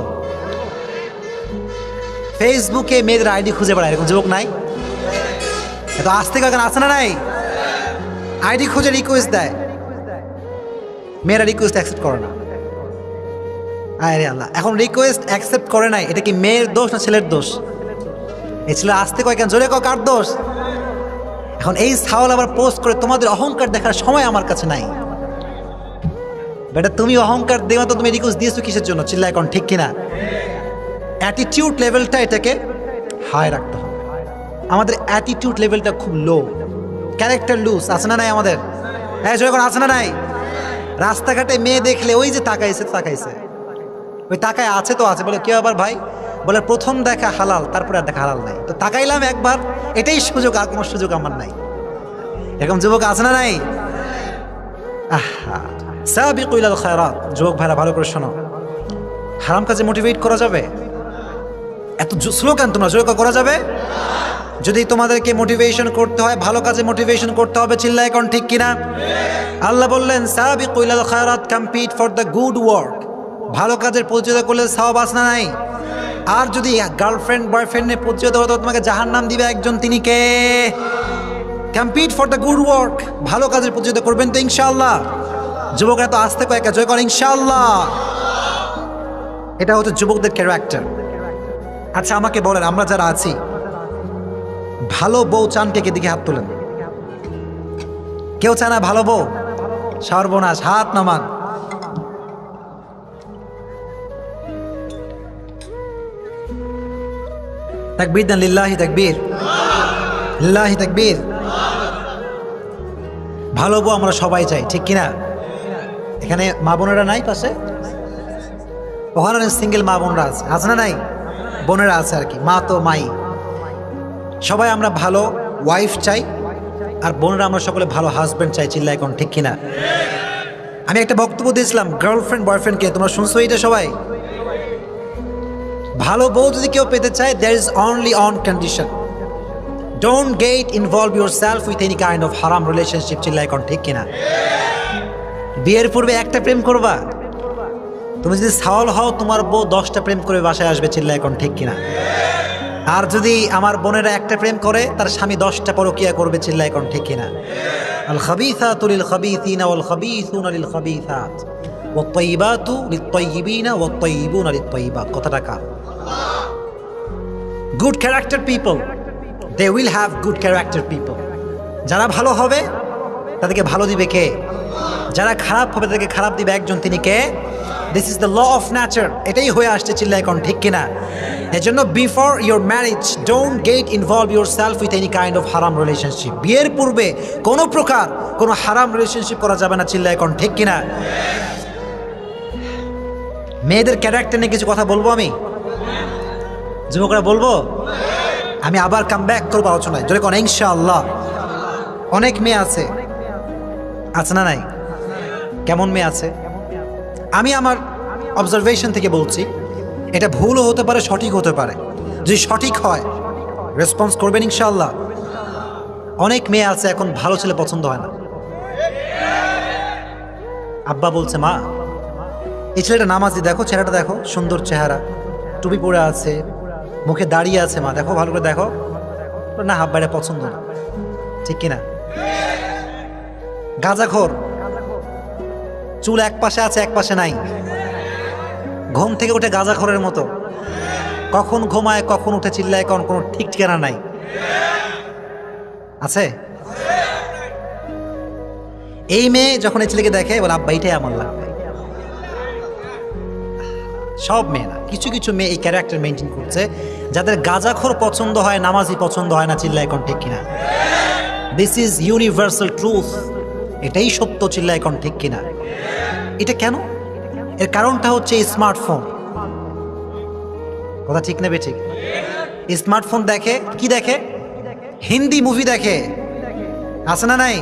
ফেসবুকে মেয়েদের আইডি খুঁজে বেড়ায়, এরকম যুবক নাই? এত আসতে কখন আছে না নাই? আইডি খুঁজে রিকোয়েস্ট দেয়, মেয়েরা রিকোয়েস্ট অ্যাকসেপ্ট করে না। আরে আল্লাহ, এখন রিকোয়েস্ট অ্যাকসেপ্ট করে নাই, এটা কি মেয়ের দোষ না ছেলের দোষ? এই ছেলে আসতে কয় কেন? জোরে কয়, কার দোষ? এখন এই সাওয়াল আবার পোস্ট করে, তোমাদের অহংকার দেখার সময় আমার কাছে নাই। বেটা তুমি অহংকার দেওয়া, তো তুমি রিকোয়েস্ট দিয়েছো কিসের জন্য? চিল্লা এখন ঠিক কিনা? অ্যাটিটিউড লেভেলটা এটাকে হাই রাখতে হবে। আমাদের অ্যাটিটিউড লেভেলটা খুব লো, ক্যারেক্টার লুজ। আছে না নাই আমাদের? হ্যাঁ, যখন আছে না নাই? রাস্তাঘাটে মেয়ে দেখলে ওই যে তাকাইছে তাকাইছে, ওই তাকায় আছে তো আছে। বলে কি আবার ভাই? বলে প্রথম দেখা হালাল, তারপরে আর দেখা হালাল নাই। তো তাকাইলাম একবার, এটাই সুযোগ, আর কোনো সুযোগ আমার নাই। এরকম যুবক আছে না নাই? আহা, সাবিকু ইলাল খায়রাত। যুবক ভাইরা ভালো করে শোনো, হারাম কাজে মোটিভেট করা যাবে? এত স্লোগান তোমরা জোরে করা যাবে? যদি তোমাদেরকে মোটিভেশন করতে হয়, ভালো কাজে মোটিভেশন করতে হবে, চিল্লা এখন ঠিক কিনা? আল্লাহ বললেন, সাবিকু ইলাল খায়রাত, compete for the good work. ভালো কাজের প্রতিযোগিতা করলে সওয়াব আছে না নাই? আর যদি গার্লফ্রেন্ড বয়ফ্রেন্ড নিয়ে প্রতিযোগিতা করতে তোমাকে জাহান্নাম দিবে একজন, তিনি কে? Compete for the good work. ভালো কাজের প্রতিযোগিতা করবেন তো ইনশাআল্লাহ? যুবকরা তো আসতে কয়েক জয় করে ইনশাআল্লাহ। এটা হচ্ছে যুবকদের ক্যারেক্টার। আচ্ছা আমাকে বলেন, আমরা যারা আছি ভালো বউ চান কে? দিকে হাত তোলেন। কেউ চায় না ভালো বউ? সর্বনাশ, হাত নামান। তাকবীর দেন, লিল্লাহি তাকবীর, লিল্লাহি তাকবীর। ভালো বউ আমরা সবাই চাই, ঠিক কিনা? এখানে মা বোনেরা নাই পাশে? ওখানে সিঙ্গেল মা বোনরা আছে, আছে না নাই? বোনেরা আছে আর কি, মা তো মাই। সবাই আমরা ভালো ওয়াইফ চাই, আর বোনেরা আমরা সকলে ভালো হাজব্যান্ড চাই। চিল্লা এখন, ঠিক কিনা? আমি একটা বক্তব্য দিয়েছিলাম গার্লফ্রেন্ড বয়ফ্রেন্ডকে, তোমরা শুনছো এটা সবাই? ভালো বউ যদি কেউ পেতে চায়, there is only on condition, don't get involve yourself with any kind of haram relationship. চিল্লা এখন, ঠিক কিনা? বিয়ের পূর্বে একটা প্রেম করবা? তুমি যদি সাওয়াল হও, তোমার বউ 10টা প্রেম করে বাসায় আসবে। চিল্লা এখন, ঠিক কিনা? আর যদি আমার বোনেরা একটা প্রেম করে, তার স্বামী 10টা পরকিয়া করবে। চিল্লা এখন, ঠিক কিনা? আল খাবিসাতু লিল খাবিসিনা ওয়াল খাবিসুনা লিল খাবিসাত ওয়াত তাইয়িবাতু লিত তাইয়িবিনা ওয়াত তাইয়িবুনা লিত তাইয়িবাত। কথাটা কার? Good character people, they will have good character people. যারা ভালো হবে তাদেরকে ভালো দিবে কে? যারা খারাপ হবে তাদেরকে খারাপ দিবে একজন, তিনি কে? This is the law of nature. এটাই হয়ে আসছে। চিল্লা এখন, ঠিক কিনা? এজন্য before your marriage don't get involve yourself with any kind of হারাম রিলেশনশিপ। বিয়ের পূর্বে কোনো প্রকার কোনো হারাম রিলেশনশিপ করা যাবে না। চিল্লা এখন, ঠিক কিনা? মেয়েদের ক্যারেক্টার নিয়ে কিছু কথা বলবো আমি, যুবকরা বলবো। আমি আবার কাম ব্যাক করবো আলোচনায়, যদি কোন ইনশাআল্লাহ। অনেক মেয়ে আছে, আছে না নাই? কেমন মেয়ে আছে? আমি আমার অবজারভেশন থেকে বলছি, এটা ভুলও হতে পারে, সঠিক হতে পারে। যদি সঠিক হয় রেসপন্স করবেন ইনশাআল্লাহ। অনেক মেয়ে আছে এখন ভালো ছেলে পছন্দ হয় না। আব্বা বলছে, মা এই ছেলেটা নামাজি, দেখো চেহারাটা দেখো, সুন্দর চেহারা, টুপি পরে আছে, মুখে দাঁড়িয়ে আছে, মা দেখো ভালো করে দেখো। না, আব্বাটা পছন্দ না। ঠিক কিনা? গাঁজাখোর, চুল এক পাশে আছে এক পাশে নাই, ঘুম থেকে উঠে গাঁজাখোরের মতো, কখন ঘুমায় কখন উঠে চিল্লায়, কোনো ঠিক ঠিকানা নাই। আছে? এই মেয়ে যখন এই ছেলেকে দেখে বলে, আব্বা এটাই আমার লাগবে। সব মেয়ে না, কিছু কিছু মেয়ে এই ক্যারেক্টার মেনটেন করছে, যাদের গাঁজাখোর পছন্দ হয়, নামাজি পছন্দ হয় না। চিল্লা এখন, ঠিক কিনা? This is universal truth. এটাই সত্য। চিল্লা এখন, ঠিক কিনা? এটা কেন? এর কারণটা হচ্ছে স্মার্টফোন। কথা ঠিক নেবে? ঠিক। স্মার্টফোন দেখে, কি দেখে? হিন্দি মুভি দেখে, আছে না নাই?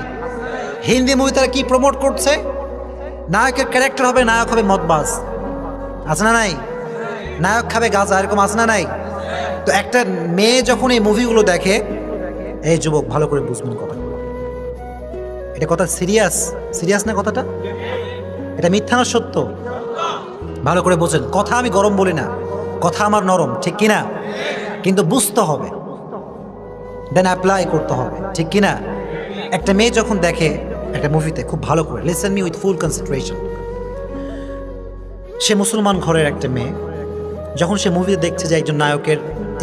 হিন্দি মুভি তারা কি প্রমোট করছে? নায়কের ক্যারেক্টার হবে, নায়ক হবে মদবাজ, আছে না নাই? নায়ক খাবে গাঁজা, এরকম আছে না নাই? তো একটা মেয়ে যখন এই মুভিগুলো দেখে, এই যুবক ভালো করে বুঝবেন কথা, এটা কথা সিরিয়াস, সিরিয়াস না কথাটা? এটা মিথ্যা না সত্য? ভালো করে বোঝেন কথা। আমি গরম বলি না, কথা আমার নরম, ঠিক কিনা? কিন্তু বুঝতে হবে, দেন অ্যাপ্লাই করতে হবে, ঠিক কিনা? একটা মেয়ে যখন দেখে একটা মুভিতে, খুব ভালো করে listen me with full concentration. সে মুসলমান ঘরের একটা মেয়ে, যখন সে মুভিতে দেখছে যে একজন নায়কের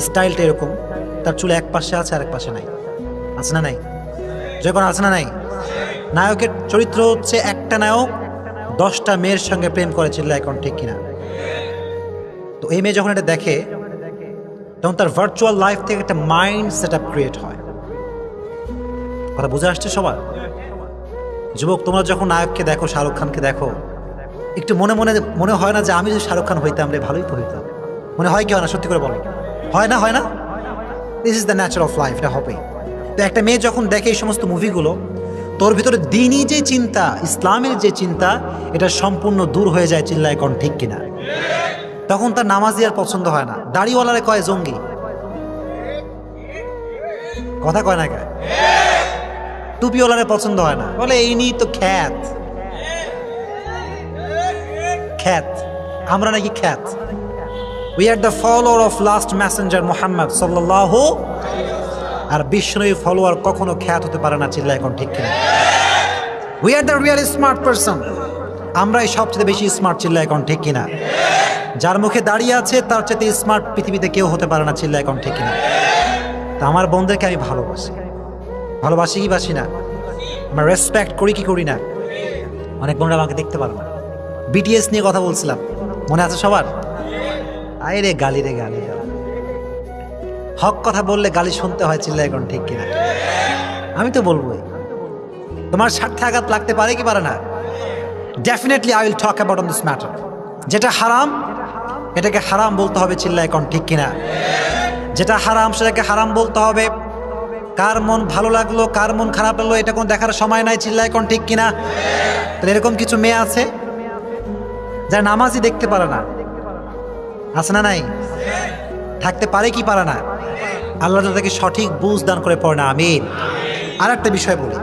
স্টাইলটা এরকম, তার চুল এক পাশে আছে আর এক পাশে নাই, আছে না নাই? যখন আছে না নাই? নায়কের চরিত্র হচ্ছে একটা নায়ক 10টা মেয়ের সঙ্গে প্রেম করে। চিল্লা এখন, ঠিক কিনা? তো এই মেয়ে যখন এটা দেখে, তখন তার ভার্চুয়াল লাইফ থেকে একটা মাইন্ড সেট আপ ক্রিয়েট হয়। কথা বুঝে আসছে সবার? যুবক, তোমরা যখন নায়ককে দেখো, শাহরুখ খানকে দেখো, একটু মনে মনে মনে হয় না যে আমি যদি শাহরুখ খান হইতাম রে, ভালোই তো হইতাম? মনে হয় কি হয় না? সত্যি করে বলো, হয় না? হয় না? This is the Nature of life, এটা হবে। তো একটা মেয়ে যখন দেখে এই সমস্ত মুভিগুলো, তোর ভিতরে দিনই যে চিন্তা, ইসলামের যে চিন্তা, এটা সম্পূর্ণ দূর হয়ে যায়। চিল্লা এখন, ঠিক কিনা? তখন তার নামাজি আর পছন্দ হয় না, দাড়িওয়ালারে কয় জঙ্গি। কথা কয় না কে? টুপিওয়ালারে পছন্দ হয় না, বলে এই নিয়ে তো খ্যাত। খ্যাত আমরা নাকি খ্যাত। We are the follower of last messenger Muhammad সাল্লাল্লাহু, আর বিশ্বনবী ফলোয়ার কখনো খ্যাত হতে পারে না, চিল্লা এখন ঠিক কিনা? We are the real smart person, আমরাই সবচেয়ে বেশি স্মার্ট, চিল্লা এখন ঠিক কিনা? যার মুখে দাঁড়িয়ে আছে তার চেয়ে স্মার্ট পৃথিবীতে কেউ হতে পারে না, চিল্লা এখন ঠিক কিনা? তা আমার বোনদেরকে আমি ভালোবাসি, ভালোবাসি কি বাসি না? আমরা রেসপেক্ট করি কি করি না? অনেক বোনরা আমাকে দেখতে পারো না, বিটিএস নিয়ে কথা বলছিলাম, মনে আছে সবার? আয় রে গালি রে গালি, হক কথা বললে গালি শুনতে হয়, চিল্লা এখন ঠিক কিনা? আমি তো বলবোই, তোমার স্বার্থে আঘাত লাগতে পারে কি পারে না? Definitely I will talk about on this matter. যেটা হারাম এটাকে হারাম বলতে হবে, চিল্লা এখন ঠিক কিনা? যেটা হারাম সেটাকে হারাম বলতে হবে। কার মন ভালো লাগলো কার মন খারাপ লাগলো এটা কোনো দেখার সময় নাই, চিল্লা এখন ঠিক কিনা? তাহলে এরকম কিছু মেয়ে আছে যারা নামাজই দেখতে পারে না, আছে না নাই? থাকতে পারে কি পারে না? আল্লাহ তাদেরকে সঠিক বুঝ দান করে পড়ে না, আমিন। আর একটা বিষয় বলি,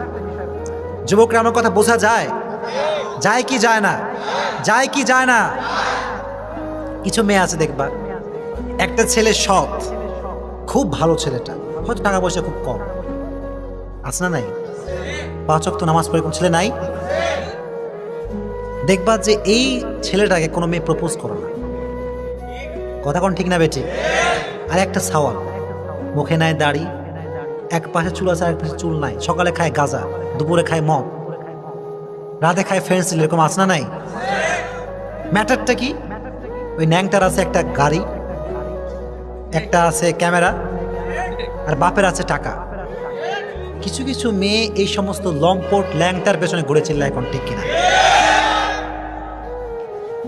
যুবকরা আমার কথা বোঝা যায়? যায় কি যায় না? যায় কি যায় না? কিছু মেয়ে আছে দেখবা, একটা ছেলে সৎ, খুব ভালো ছেলেটা, হয়তো টাকা পয়সা খুব কম, আছে না নাই? 5 ওয়াক্ত নামাজ পড়ে কোন ছেলে নাই? দেখবা যে এই ছেলেটাকে কোনো মেয়ে প্রপোজ করে না, কথা কোন ঠিক না বেটি? আর একটা সাওয়াল, মুখে নাই দাড়ি, এক পাশে চুল আছে আর এক পাশে চুল নাই, সকালে খায় গাঁজা, দুপুরে খায় মদ, রাতে খায় ফেন্সিল, এরকম আছে না নাই? ম্যাটারটা কি? ওই ন্যাংটার আছে একটা গাড়ি, একটা আছে ক্যামেরা, আর বাপের আছে টাকা। কিছু কিছু মেয়ে এই সমস্ত লম্পট ল্যাংটার পেছনে ঘুরে, চিল্লা এখন ঠিক কিনা?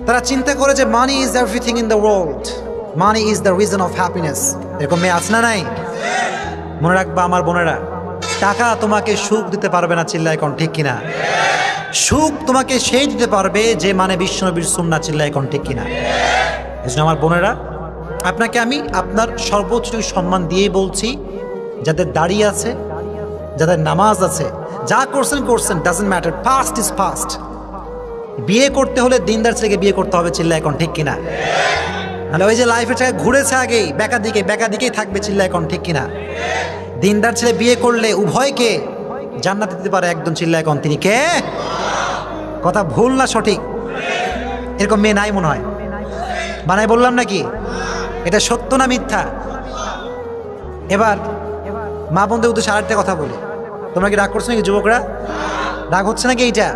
তারা চিন্তা করে যে money is everything in the world, money is the reason of happiness, এরকম মেয়ে আছে না নাই? মনে রাখবা আমার বোনেরা, টাকা তোমাকে সুখ দিতে পারবে না, চিল্লা এখন ঠিক কিনা? সুখ তোমাকে সেই দিতে পারবে যে মানে বিশ্বনবীর সুন্নাহ, চিল্লা এখন ঠিক কিনা? এজন্য আমার বোনেরা, আপনাকে আমি আপনার সর্বোচ্চ সম্মান দিয়েই বলছি, যাদের দাড়ি আছে, যাদের নামাজ আছে, যা করছেন করছেন, doesn't matter, past is past. বিয়ে করতে হলে দিনদার ছেলেকে বিয়ে করতে হবে, চিল্লা এখন ঠিক কিনা? তাহলে ওই যে লাইফের টাকা ঘুরেছে আগেই বেকা দিকেই থাকবে, চিল্লা এখন ঠিক কিনা? দিনদার ছেলে বিয়ে করলে উভয়কে জান্নাতে দিতে পারে একজন, চিল্লা এখন তিনি কে? কথা ভুল না সঠিক? এরকম মেয়ে নাই মনে হয়, বানাই বললাম নাকি? এটা সত্য না মিথ্যা? এবার মা বোনদের উদ্দেশ্যে আরেকটা কথা বলি, তোমরা কি রাগ করছো নাকি যুবকরা? রাগ হচ্ছে নাকি? এইটা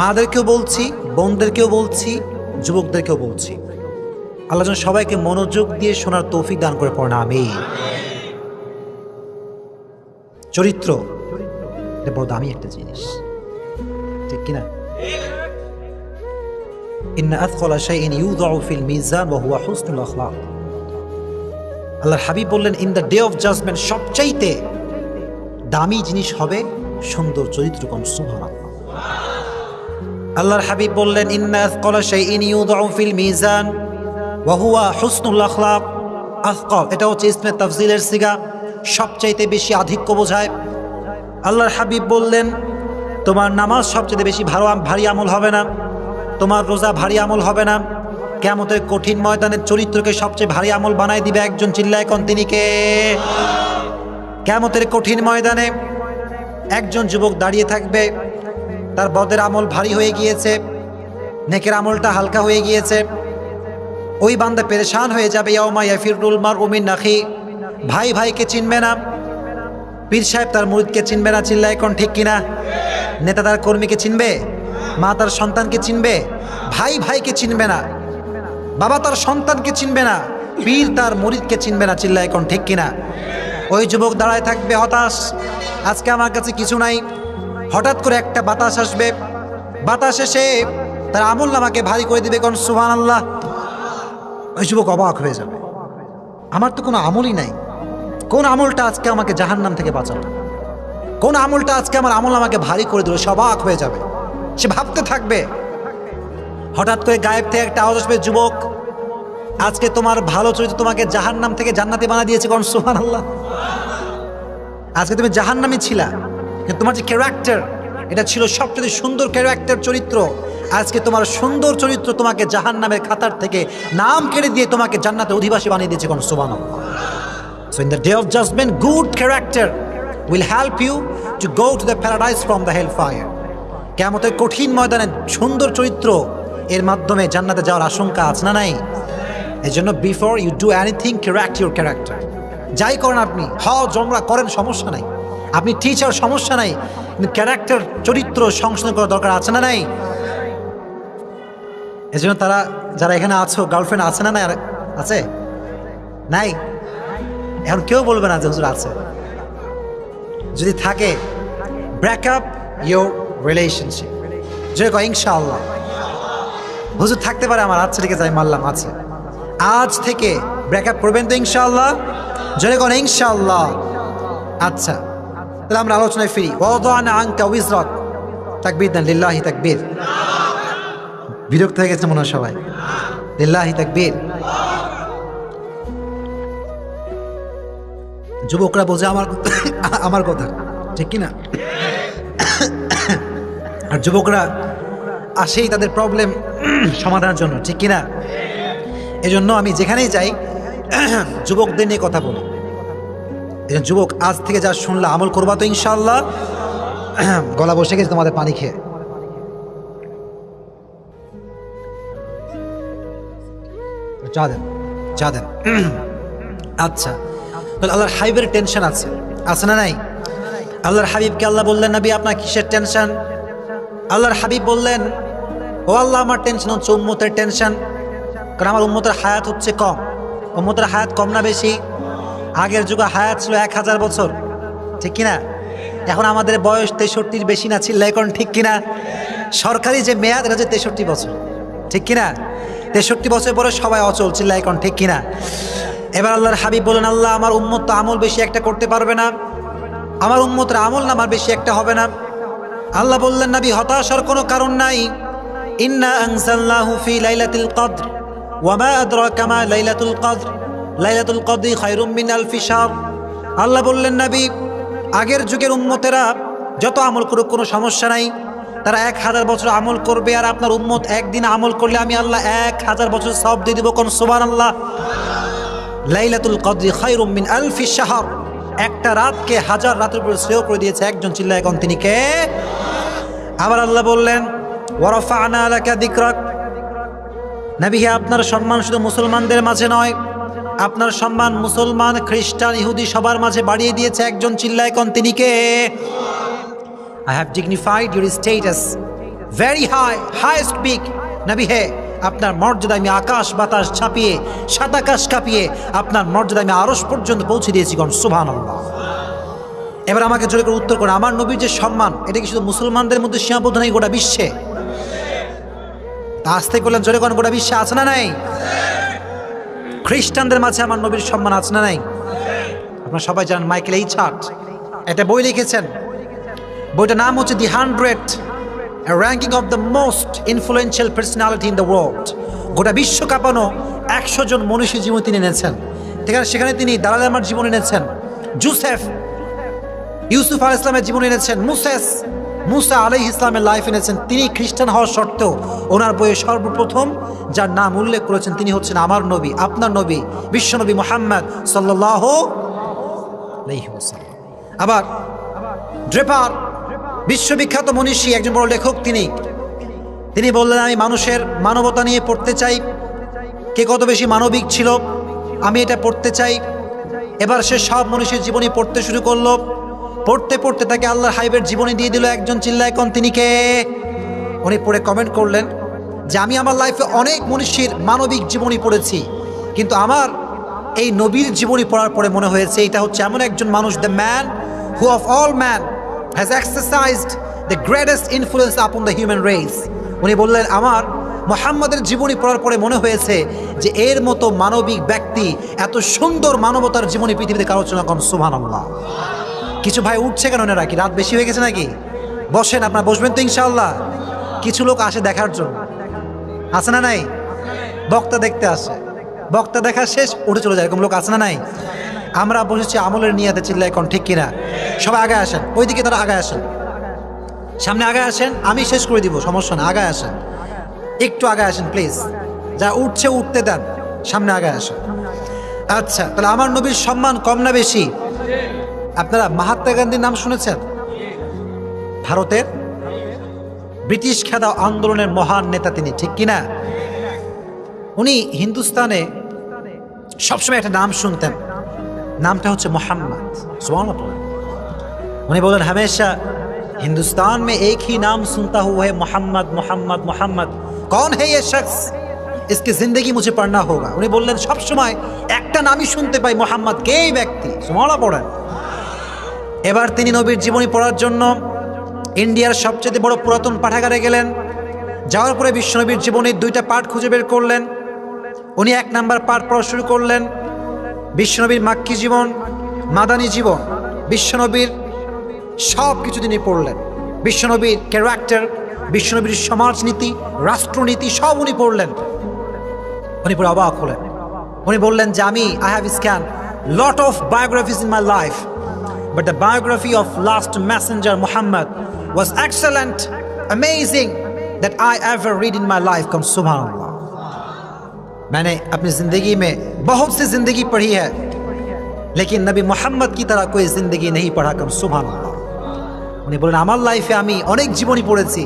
মাদেরকেও বলছি, বোনদেরকেও বলছি, যুবকদেরকেও বলছি, আল্লাহ যেন সবাইকে মনোযোগ দিয়ে শোনার তৌফিক দান করে পড়ে না, আমিন। চরিত্র এটা বড় দামি একটা জিনিস, ঠিক কিনা? ইন্না আথকালা শাইইন ইউযাউ ফিল মিজান ওয়া হুয়া হুসনুল আখলাক। আল্লাহর হাবিব বললেন, in the day of judgement সবচাইতে দামি জিনিস হবে সুন্দর চরিত্র। কোন সুবহানাল্লাহ। আল্লাহর হাবিব বললেন, ইন্না আথকালা শাইইন ইউযাউ ফিল মিজান ওয়া হুয়া হুসনুল আখলাক। আথকাল এটা হচ্ছে ইসমে তাফজিলের সিগা, সবচাইতে বেশি আধিক্য বোঝায়। আল্লাহর হাবিব বললেন, তোমার নামাজ সবচেয়ে বেশি ভারী আমল হবে না, তোমার রোজা ভারী আমল হবে না, কিয়ামতের কঠিন ময়দানের চরিত্রকে সবচেয়ে ভারী আমল বানায় দিবে একজন, চিল্লায় কোন তিনি কে? কিয়ামতের কঠিন ময়দানে একজন যুবক দাঁড়িয়ে থাকবে, তার বদের আমল ভারী হয়ে গিয়েছে, নেকের আমলটা হালকা হয়ে গিয়েছে। ওই বান্দা পেরেশান হয়ে যাবে, ইয়াউমা ইয়াফিরুল মারউ মিন আখি, ভাই ভাইকে চিনবে না, পীর সাহেব তার মুরিদকে চিনবে না, চিল্লায় কোন ঠিক কিনা? নেতা তার কর্মীকে চিনবে, মা তার সন্তানকে চিনবে, ভাই ভাইকে চিনবে না, বাবা তার সন্তানকে চিনবে না, পীর তার মুরিদকে চিনবে না, চিল্লায় কোন ঠিক কিনা? ওই যুবক দাঁড়ায় থাকবে হতাশ, আজকে আমার কাছে কিছু নাই। হঠাৎ করে একটা বাতাস আসবে, বাতাস এসে তার আমল নামাকে ভারী করে দিবে, কোন সুবহানাল্লাহ। ওই যুবক অবাক হয়ে যাবে, আমার তো কোনো আমলই নাই, কোন আমলটা আজকে আমাকে জাহান্নাম থেকে বাঁচালো, কোন আমলটা আজকে আমার আমল আমাকে ভারী করে দিল, সে অবাক হয়ে যাবে, সে ভাবতে থাকবে। হঠাৎ করে গায়েব থেকে একটা আওয়াজ আসবে, যুবক আজকে তোমার ভালো চরিত্র তোমাকে জাহান্নাম থেকে জান্নাতে বানিয়ে দিয়েছে, কোন সুবহানাল্লাহ। আজকে তুমি জাহান্নামী ছিলা, কিন্তু তোমার যে ক্যারেক্টার, এটা ছিল সবচেয়ে সুন্দর ক্যারেক্টার, চরিত্র। আজকে তোমার সুন্দর চরিত্র তোমাকে জাহান্নামের খাতার থেকে নাম কেড়ে দিয়ে তোমাকে জান্নাতে অধিবাসী বানিয়ে দিয়েছে, কোন সুবহানাল্লাহ। So in the day of judgment, good character will help you to go to the paradise from the hellfire. কিয়ামতের কঠিন ময়দানে সুন্দর চরিত্র এর মাধ্যমে জান্নাতে যাওয়ার আশঙ্কা আছে না নাই? এই জন্য before you do anything correct your character. যাই করেন আপনি, জমরা করেন, সমস্যা নাই, আপনি টিচার, সমস্যা নাই, কিন্তু ক্যারেক্টার চরিত্র সংশোধন করার দরকার আছে না নাই? এই জন্য তারা যারা এখানে আছো, গার্লফ্রেন্ড আছে না নাই? আছে নাই? এখন কেউ বলবে না যে হুজুর আছে। যদি থাকে, ব্রেক আপ ইউর রিলেশনশিপ। যে কয় ইনশাআল্লাহ হুজুর থাকতে পারে আমার, আচ্ছা ঠিক আছে আমি মানলাম, আছে। আজ থেকে ব্রেক আপ করবেন তো ইনশাআল্লাহ? জোরে কোন ইনশাআল্লাহ? আচ্ছা, তাহলে আমরা আলোচনায় ফিরি। ওয়াদানা আনকা উইজরাক, তাকবীর দেন, লিল্লাহি তাকবীর। বিরক্ত হয়ে গেছে মনে হয় সবাই, লিল্লাহি তাকবীর। যুবকরা বোঝে আমার কথা, ঠিক কিনা? আর যুবকরা আসেই তাদের প্রবলেম সমাধানের জন্য, ঠিক কিনা? এই জন্য আমি যেখানেই যাই যুবকদের নিয়ে কথা বলি। এই যুবক, আজ থেকে যা শুনলা আমল করবা তো ইনশাআল্লাহ? গলা বসে গেছে তোমাদের পানি খেয়ে। চা দেন। আচ্ছা, তাহলে আল্লাহর হাবিবের টেনশন আছে, আছে না নাই? আল্লাহর হাবিবকে আল্লাহ বললেন, নবী আপনার কিসের টেনশন? আল্লাহর হাবিব বললেন, ও আল্লাহ আমার টেনশন হচ্ছে উম্মতের টেনশন, কারণ আমার উম্মতের হায়াত হচ্ছে কম। উম্মতের হায়াত কম না বেশি? আগের যুগে হায়াত ছিল 1000 বছর, ঠিক কিনা? এখন আমাদের বয়স 63 বেশি না, চিল্লাই এখন, ঠিক কিনা? সরকারি যে মেয়াদ এটা হচ্ছে 63 বছর, ঠিক কিনা? 63 বছর পরে সবাই অচল, চিল্লাই এখন, ঠিক কিনা? এবার আল্লাহর হাবিব বলেন, আল্লাহ আমার উম্মত তো আমল বেশি একটা করতে পারবে না, আমার উম্মতের আমল না আমার বেশি একটা হবে না। আল্লাহ বললেন, নবী হতাশার কোনো কারণ নাই। ইন্না আনজালনাহু ফি লাইলাতুল কদর ওয়া মা আদরাকা মা লাইলাতুল কদর লাইলাতুল কদরি খায়রুম মিন আলফি শাহর। আল্লাহ বললেন, নবী আগের যুগের উম্মতেরা যত আমল করুক কোনো সমস্যা নাই, তারা 1000 বছর আমল করবে, আর আপনার উম্মত একদিন আমল করলে আমি আল্লাহ 1000 বছর সওয়াব দিয়ে দিব, কোন সুবহানাল্লাহ। লাইলাতুল কদরি খায়রুম মিন আলফি শাহর, একটা রাতকে 1000 রাতের উপরে শ্রেয় করে দিয়েছে একজন, চিল্লায় এখন তিনি কে? আবার আল্লাহ বললেন, ওয়া রাফা'না লাকা যিকরাক, নবী আপনার সম্মান শুধু মুসলমানদের মাঝে নয়, আপনার সম্মান মুসলমান, খ্রিস্টান, ইহুদি সবার মাঝে বাড়িয়ে দিয়েছে একজন, চিল্লায় এখন তিনি কে? I have dignified your status very high, highest peak, নবী হে আপনার মর্যাদা আমি আকাশ বাতাস ছাপিয়ে, সাত আকাশ কাঁপিয়ে আপনার মর্যাদা আমি আরশ পর্যন্ত পৌঁছে দিয়েছি, কোন সুবহানাল্লাহ। এবার আমাকে জোরে করে উত্তর করুন, আমার নবীর যে সম্মান এটা কি শুধু মুসলমানদের মধ্যে সীমাবদ্ধ নেই, গোটা বিশ্বে? তা আসতে করলেন জোরে কোন গোটা বিশ্বে আছে না নাই? খ্রিস্টানদের মাঝে আমার নবীর সম্মান আছে না নাই? আপনারা সবাই জানেন মাইকেল এইচার্ট একটা বই লিখেছেন, বইটার নাম হচ্ছে দি 100 ranking of the most influential personality in the world. গোটা বিশ্ব কাঁপানো 100 জন মনীষী জীবন তিনি এনেছেন। সেখানে তিনি দালাল আমার জীবন এনেছেন, ইউসুফ আলাইহিস সালামের জীবন এনেছেন, মুসা আলাইহিস সালামের লাইফ এনেছেন। তিনি খ্রিস্টান হওয়ার সত্ত্বেও ওনার বইয়ে সর্বপ্রথম যার নাম উল্লেখ করেছেন তিনি হচ্ছেন আমার নবী, আপনার নবী, বিশ্বনবী মুহাম্মদ সাল্লাল্লাহু আলাইহি ওয়াসাল্লাম। আবার ড্রেপার বিশ্ববিখ্যাত মনীষী, একজন বড় লেখক, তিনি বললেন, আমি মানুষের মানবতা নিয়ে পড়তে চাই, কে কত বেশি মানবিক ছিল আমি এটা পড়তে চাই। এবার সে সব মনীষীর জীবনী পড়তে শুরু করলো, পড়তে পড়তে তাকে আল্লাহর হাবিবের জীবনী দিয়ে দিল একজন, চিল্লায় কোন তিনি কে? উনি পড়ে কমেন্ট করলেন যে আমি আমার লাইফে অনেক মনীষীর মানবিক জীবনী পড়েছি, কিন্তু আমার এই নবীর জীবনী পড়ার পরে মনে হয়েছে এটা হচ্ছে এমন একজন মানুষ, the man who of all man has exercised the greatest influence upon the human race। উনি বললেন, আমার মুহাম্মদের জীবনী পড়ার পরে মনে হয়েছে যে এর মতো মানবিক ব্যক্তি, এত সুন্দর মানবতার জীবনী পৃথিবীতে কারো ছিল না, কোন সুবহানাল্লাহ। কিছু ভাই উঠছে কেন, এরা কি রাত বেশি হয়ে গেছে নাকি? বসেন, আপনারা বসবেন তো ইনশাআল্লাহ। কিছু লোক আসে দেখার জন্য, আছে না নাই? বক্তা দেখতে আসে, বক্তা দেখা শেষ উঠে চলে যায়, এরকম লোক আছে না নাই? আমরা বসেছি আমলের নিয়াতে, চিল্লায় এখন ঠিক কিনা? সবাই আগায় আসেন, ওইদিকে তারা আগায় আসেন, সামনে আগায় আসেন, আমি শেষ করে দিব, সমস্যা না, আগায় আসেন। একটু আগে আসেন প্লিজ, যা উঠছে উঠতে দেন, সামনে আগে আসেন। আচ্ছা, তাহলে আমার নবীর সম্মান কম না বেশি? আপনারা মহাত্মা গান্ধীর নাম শুনেছেন? ভারতের ব্রিটিশ খেদা আন্দোলনের মহান নেতা তিনি, ঠিক কিনা? উনি হিন্দুস্তানে সবসময় একটা নাম শুনতেন, নামটা হচ্ছে মোহাম্মদ। সুবহানাল্লাহ। उन्हें बोलन हमेशा हिंदुस्तान में एक ही नाम सुनता हुआ है, मोहम्मद मोहम्मद मोहम्मद। कौन है ये शख्स, इसकी जिंदगी मुझे पढ़ना होगा। उन्हें बोलें सब समय একটা নামই শুনতে পাই, মোহাম্মদ। কে এই ব্যক্তি? সুবহানাল্লাহ পড়েন। এবার তিনি নবীর জীবনী পড়ার জন্য ইন্ডিয়ার সবচেয়ে বড় পুরাতন পাঠাগারে গেলেন। যাওয়ার পরে বিশ্বনবীর জীবনীর দুইটা পাঠ খুঁজে বের করলেন। উনি 1 নাম্বার পাঠ পড়া শুরু করলেন, বিশ্বনবীর মাক্কি জীবন, মাদানী জীবন। বিশ্বনবীর সব কিছু তিনি পড়লেন, বিশ্বনবীর ক্যারেক্টার, বিশ্বনবীর সমাজনীতি, রাষ্ট্রনীতি সব উনি পড়লেন। উনি পুরো অবাক হলেন। উনি বললেন যে I have scan lot of biographies in my life, but the biography of last messenger Muhammad was excellent, amazing that I ever read in my life. कम सुभान अल्लाह। मैंने अपनी जिंदगी में बहुत सी जिंदगी पढ़ी है, लेकिन नबी मोहम्मद की तरह कोई जिंदगी नहीं पढ़ा। कम सुभान अल्लाह। উনি বলেন আমার লাইফে আমি অনেক জীবনী পড়েছি,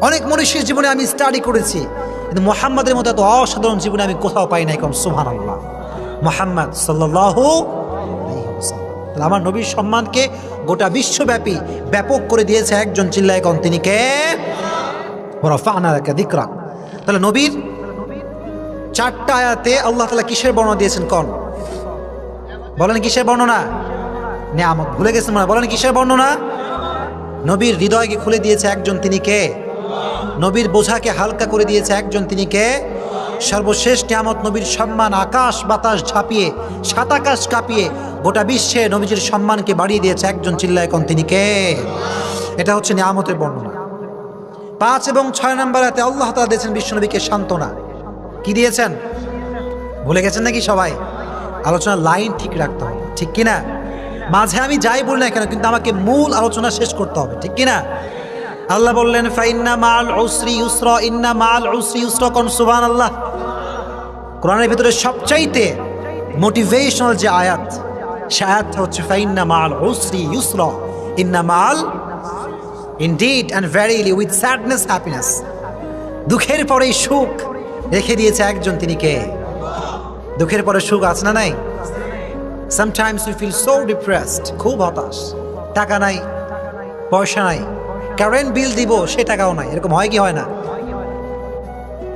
অনেক মানুষের জীবনে আমি স্টাডি করেছি, কিন্তু মুহাম্মাদের মতো এত অসাধারণ জীবনে আমি কোথাও পাই নাই। কম সুবহানাল্লাহ। মুহাম্মদ সাল্লাল্লাহু আলাইহি ওয়াসাল্লাম। তাহলে আমার নবীর সম্মানকে গোটা বিশ্বব্যাপী ব্যাপক করে দিয়েছে একজন, চিল্লায়ে কোন, তিনি কে? ওয়া রাফা'না লাকা যিকরাক। তাহলে নবীর 4টা আয়াতে আল্লাহ তাআলা কিসের বর্ণনা দিয়েছেন? কোন বলেন, কিসের বর্ণনা? নিয়ামত। ভুলে গেছেন মনে? বলেন কিসের বর্ণনা? নবীর হৃদয়কে খুলে দিয়েছে একজন, তিনি কে? নবীর বোঝাকে হালকা করে দিয়েছে একজন, তিনি কে? সর্বশেষ নিয়ামত নবীর সম্মান আকাশ বাতাস ঝাঁপিয়ে, সাত আকাশ কাঁপিয়ে গোটা বিশ্বে নবীজির সম্মানকে বাড়িয়ে দিয়েছে একজন, চিল্লায় কোন, তিনি কে? এটা হচ্ছে নিয়ামতের বর্ণনা। 5 এবং 6 নম্বর আয়াতে আল্লাহ তাআলা দিয়েছেন বিশ্বনবীকে সান্ত্বনা। কি দিয়েছেন? ভুলে গেছেন নাকি সবাই? আলোচনার লাইন ঠিক রাখতে হবে, ঠিক কিনা? মাঝে আমি যাই বলি না কেন, কিন্তু আমাকে মূল আলোচনা শেষ করতে হবে, ঠিক কিনা? আল্লাহ বললেন ফাইন্না মাল উসরি ইউসরা, ইন্না মাল উসরি ইউসরা। কোন সুবহানাল্লাহ। কোরআনের ভিতরে সবচাইতে মোটিভেশনাল যে আয়াত, সে আয়াতটা হচ্ছে ফাইন্না মাল উসরি ইউসরা, ইন্না মাল, indeed and verily with sadness happiness. দুঃখের পরেই সুখ রেখে দিয়েছে একজন, তিনি কে? দুঃখের পরে সুখ আছে না নাই? Sometimes we feel so depressed, খুব হতাশ, টাকা নাই, পয়সা নাই, কারেন্ট বিল দিব সে টাকাও নাই, এরকম হয় কি হয় না?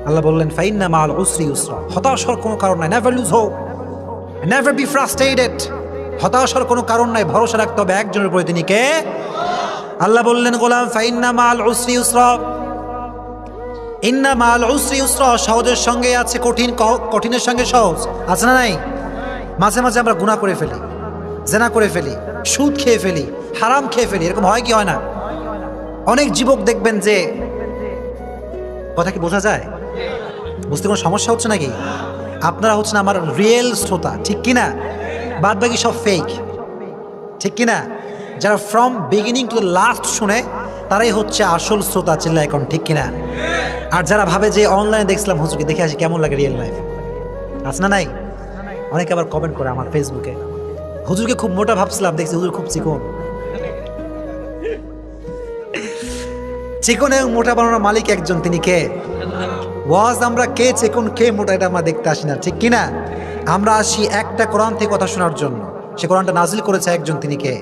আল্লাহ বললেন ফাইন্না মাল উসরি ইউসরা। হতাশ হওয়ার কোনো কারণ নাই। Never lose hope, never be frustrated. হতাশ হওয়ার কোনো কারণ নাই, ভরসা রাখতে হবে একজনের উপরে, তিনি কে? আল্লাহ বললেন গোলাম ফাইন্না মাল উসরি ইউসরা, ইন্না মাল উসরি ইউসরা। সহজের সঙ্গে আছে কঠিন, কঠিনের সঙ্গে সহজ, আছে না নাই? মাঝে মাঝে আমরা গুনাহ করে ফেলি, জেনা করে ফেলি, সুদ খেয়ে ফেলি, হারাম খেয়ে ফেলি, এরকম হয় কি হয় না? অনেক যুবক দেখবেন যে, কথা কি বোঝা যায়? বুঝতে কোনো সমস্যা হচ্ছে নাকি? আপনারা হচ্ছেন আমার রিয়েল শ্রোতা, ঠিক কিনা? বাদ বাকি সব ফেক, ঠিক কিনা? যারা ফ্রম বিগিনিং টু লাস্ট শুনে তারাই হচ্ছে আসল শ্রোতা, চিল্লা এখন, ঠিক কিনা? আর যারা ভাবে যে অনলাইনে দেখছিলাম হুজুরকে, দেখে আসি কেমন লাগে রিয়েল লাইফ, আছে না নাই? অনেকে আবার কমেন্ট করে আমার ফেসবুকে, হুজুরকে খুব মোটা ভাবছিলাম, দেখছি হুজুর খুব চিকন। চিকন এবং মোটা বানানোর মালিক একজন, তিনি কে? ওয়াজ আমরা কে চিকন কে মোটা এটা আমরা দেখতে আসি না, ঠিক কিনা? আমরা আসি একটা কোরআন থেকে কথা শোনার জন্য। সে কোরআনটা নাজিল করেছে একজন, তিনি কে?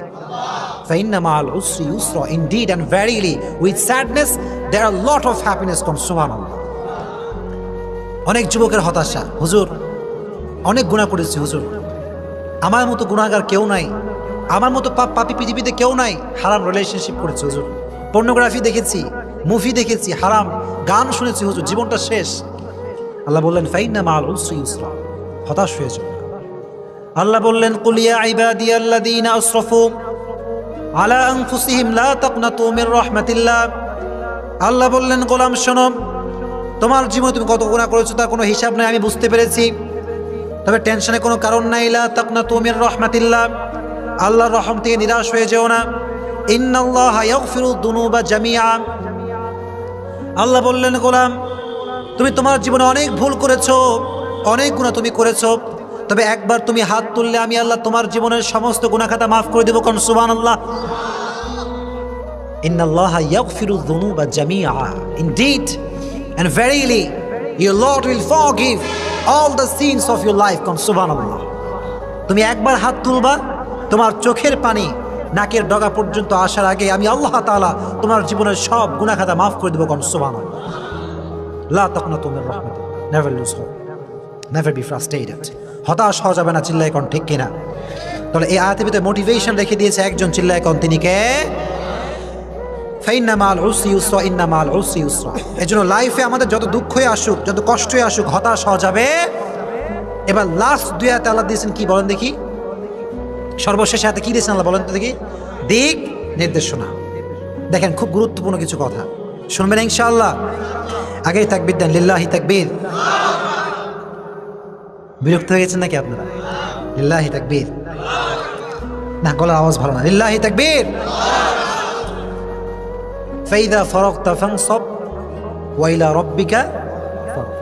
ফাইন্না মাল উসরি ইউসরা, indeed and verily with sadness there are lot of happiness. কম সুবহানাল্লাহ। অনেক যুবকের হতাশা, হুজুর অনেক গুনাহ করেছি হুজুর, আমার মতো গুনাহগার কেউ নাই, আমার মতো পাপী পৃথিবীতে কেউ নাই। হারাম রিলেশনশিপ করেছি হুজুর, পর্নোগ্রাফি দেখেছি, মুভি দেখেছি, হারাম গান শুনেছি হুজুর, জীবনটা শেষ। আল্লাহ বললেন ফাইন্না মাল উসরি ইউসরা, হতাশ হয়ে যাও। আল্লাহ বললেন কুল ইয়া ইবাদিয়াল্লাযীনা আসরাফু আলা আনফুসিহিম লা তাকনাতু মির রাহমাতিল্লাহ। আল্লাহ বললেন গোলাম শোনো, তোমার জীবনে তুমি কত গুনাহ করেছো তার কোনো হিসাব নাই, আমি বুঝতে পেরেছি, তবে টেনশনে কোনো কারণ নাই। লা তাকনাতু মির রাহমাতিল্লাহ, আল্লাহর রহম থেকে নিরাশ হয়ে যেও না। ইন্নাল্লাহা ইয়াগফিরুদ দুনুবা জামিআ। আল্লাহ বললেন গোলাম তুমি তোমার জীবনে অনেক ভুল করেছো, অনেক গুনাহ তুমি করেছো, তবে একবার তুমি হাত তুললে আমি আল্লাহ তোমার জীবনের সমস্ত গুনাহ খাতা মাফ করে দেব। কোন সুবহানাল্লাহ। ইন্নাল্লাহা ইয়াগফিরু যুনুবা জামিআ, indeed and verily your Lord will forgive all the sins of your life. কোন সুবহানাল্লাহ। তুমি একবার হাত তুলবা, তোমার চোখের পানি নাকের ডগা পর্যন্ত আসার আগে আমি আল্লাহ তাআলা তোমার জীবনের সব গুনাহ খাতা মাফ করে দেব। কোন সুবহানাল্লাহ। লা তাকনাতু Mir রাহমাতিল্লাহ, never lose hope, never be frustrated. হতাশ হওয়া যাবে না, চিল্লায় কোন ঠিক কিনা? তাহলে এই আয়াতের ভিতরে মোটিভেশন রেখে দিয়েছে একজন, চিল্লায় কোন তিনি কে? ফাইন্না মাল উসরি ইউসরা, ইন্না মাল উসরি ইউসরা। এজন্য লাইফে আমাদের যত দুঃখই আসুক, যত কষ্টই আসুক, হতাশ হওয়া যাবে। এবার লাস্ট দুই আয়াতে আল্লাহ দিয়েছেন কি বলেন দেখি? সর্বশেষ আয়াতে কি দিয়েছেন আল্লাহ বলেন তো দেখি? দিক নির্দেশনা। দেখেন খুব গুরুত্বপূর্ণ কিছু কথা শুনবেন ইনশাআল্লাহ। আগেই তাকবীর দেন, লিল্লাহি তাকবীর। বিরক্ত হয়ে গেছেন নাকি আপনারা? লিল্লাহি তাকবীর না, গলার আওয়াজ ভালো না। লিল্লাহি তাকবীর। ফাইদা ফারাগতা ফানসাব ওয়া ইলা রাব্বিকা ফারগাব।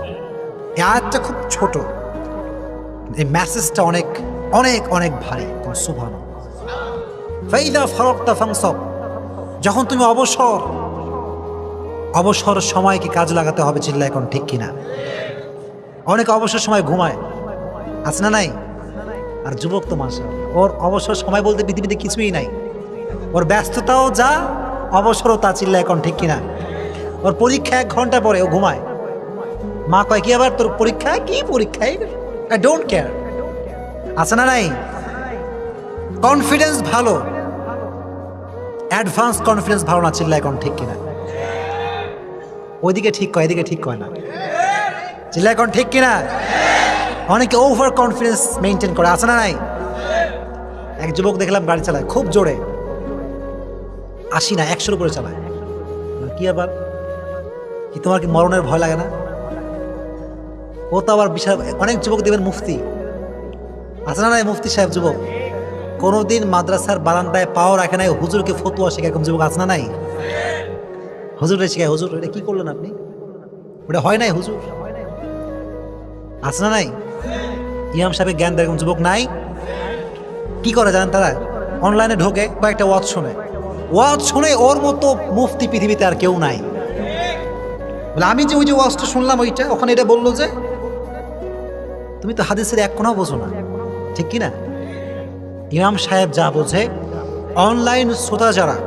এই আয়াতটা খুব ছোট, এই মেসেজটা অনেক অনেক অনেক ভারী। সুবহানাল্লাহ। ফাইদা ফারাগতা ফানসাব, যখন তুমি অবসর সময়কে কাজ লাগাতে হবে, চিল্লা এখন ঠিক কিনা? অনেক অবসর সময় ঘুমায়, আছে না নাই? আর যুবক তো মাশাআল্লাহ, ওর অবসর সময় বলতে পৃথিবীতে কিছুই নাই। ওর ব্যস্ততাও যা, অবসরও তা, চিল্লা এখন ঠিক কিনা? ওর পরীক্ষা 1 ঘন্টা পরে ও ঘুমায়। মা কয় কি আবার তোর পরীক্ষা? কি পরীক্ষা? আই ডোন্ট কেয়ার, আছে না নাই? কনফিডেন্স ভালো, অ্যাডভান্স কনফিডেন্স ভালো না, চিল্লা এখন ঠিক কিনা? ওইদিকে ঠিক কয়, এদিকে ঠিক কয় না, চিল্লা এখন ঠিক কিনা? অনেকে ওভার কনফিডেন্স মেনটেন করে, আছে না নাই? এক যুবক দেখলাম গাড়ি চালায় খুব জোরে, 80 না 100-এর উপরে চালায়। কি আবার কি, তোমার কি মরণের ভয় লাগে না? ও তো আবার বিশাল। অনেক যুবক দেখবেন মুফতি, আছে না নাই? মুফতি সাহেব যুবক কোনোদিন মাদ্রাসার বারান্দায় পাও রাখে নাই, হুজুরকে ফতুয়া শেখায়, এরকম যুবক আছে না নাই? হুজুরে শেখায়, হুজুর এটা কি করলেন আপনি, ওটা হয় নাই হুজুর, আছে না নাই? ইমাম সাহেবের জ্ঞান দেয়, এরকম যুবক নাই? কি করে জানেন তারা? অনলাইনে ঢোকে, কয়েকটা ওয়াজ শোনে, ওর মতো মুফতি পৃথিবীতে আর কেউ নাই। বলে আমি যে ওই যে ওয়াজটা শুনলাম, ওইটা ওখানে এটা বললো যে, তুমি তো হাদিসের এক কোনাও বোঝো না, ঠিক কিনা? ইমাম সাহেব যা বোঝে, অনলাইন শ্রোতা যারা,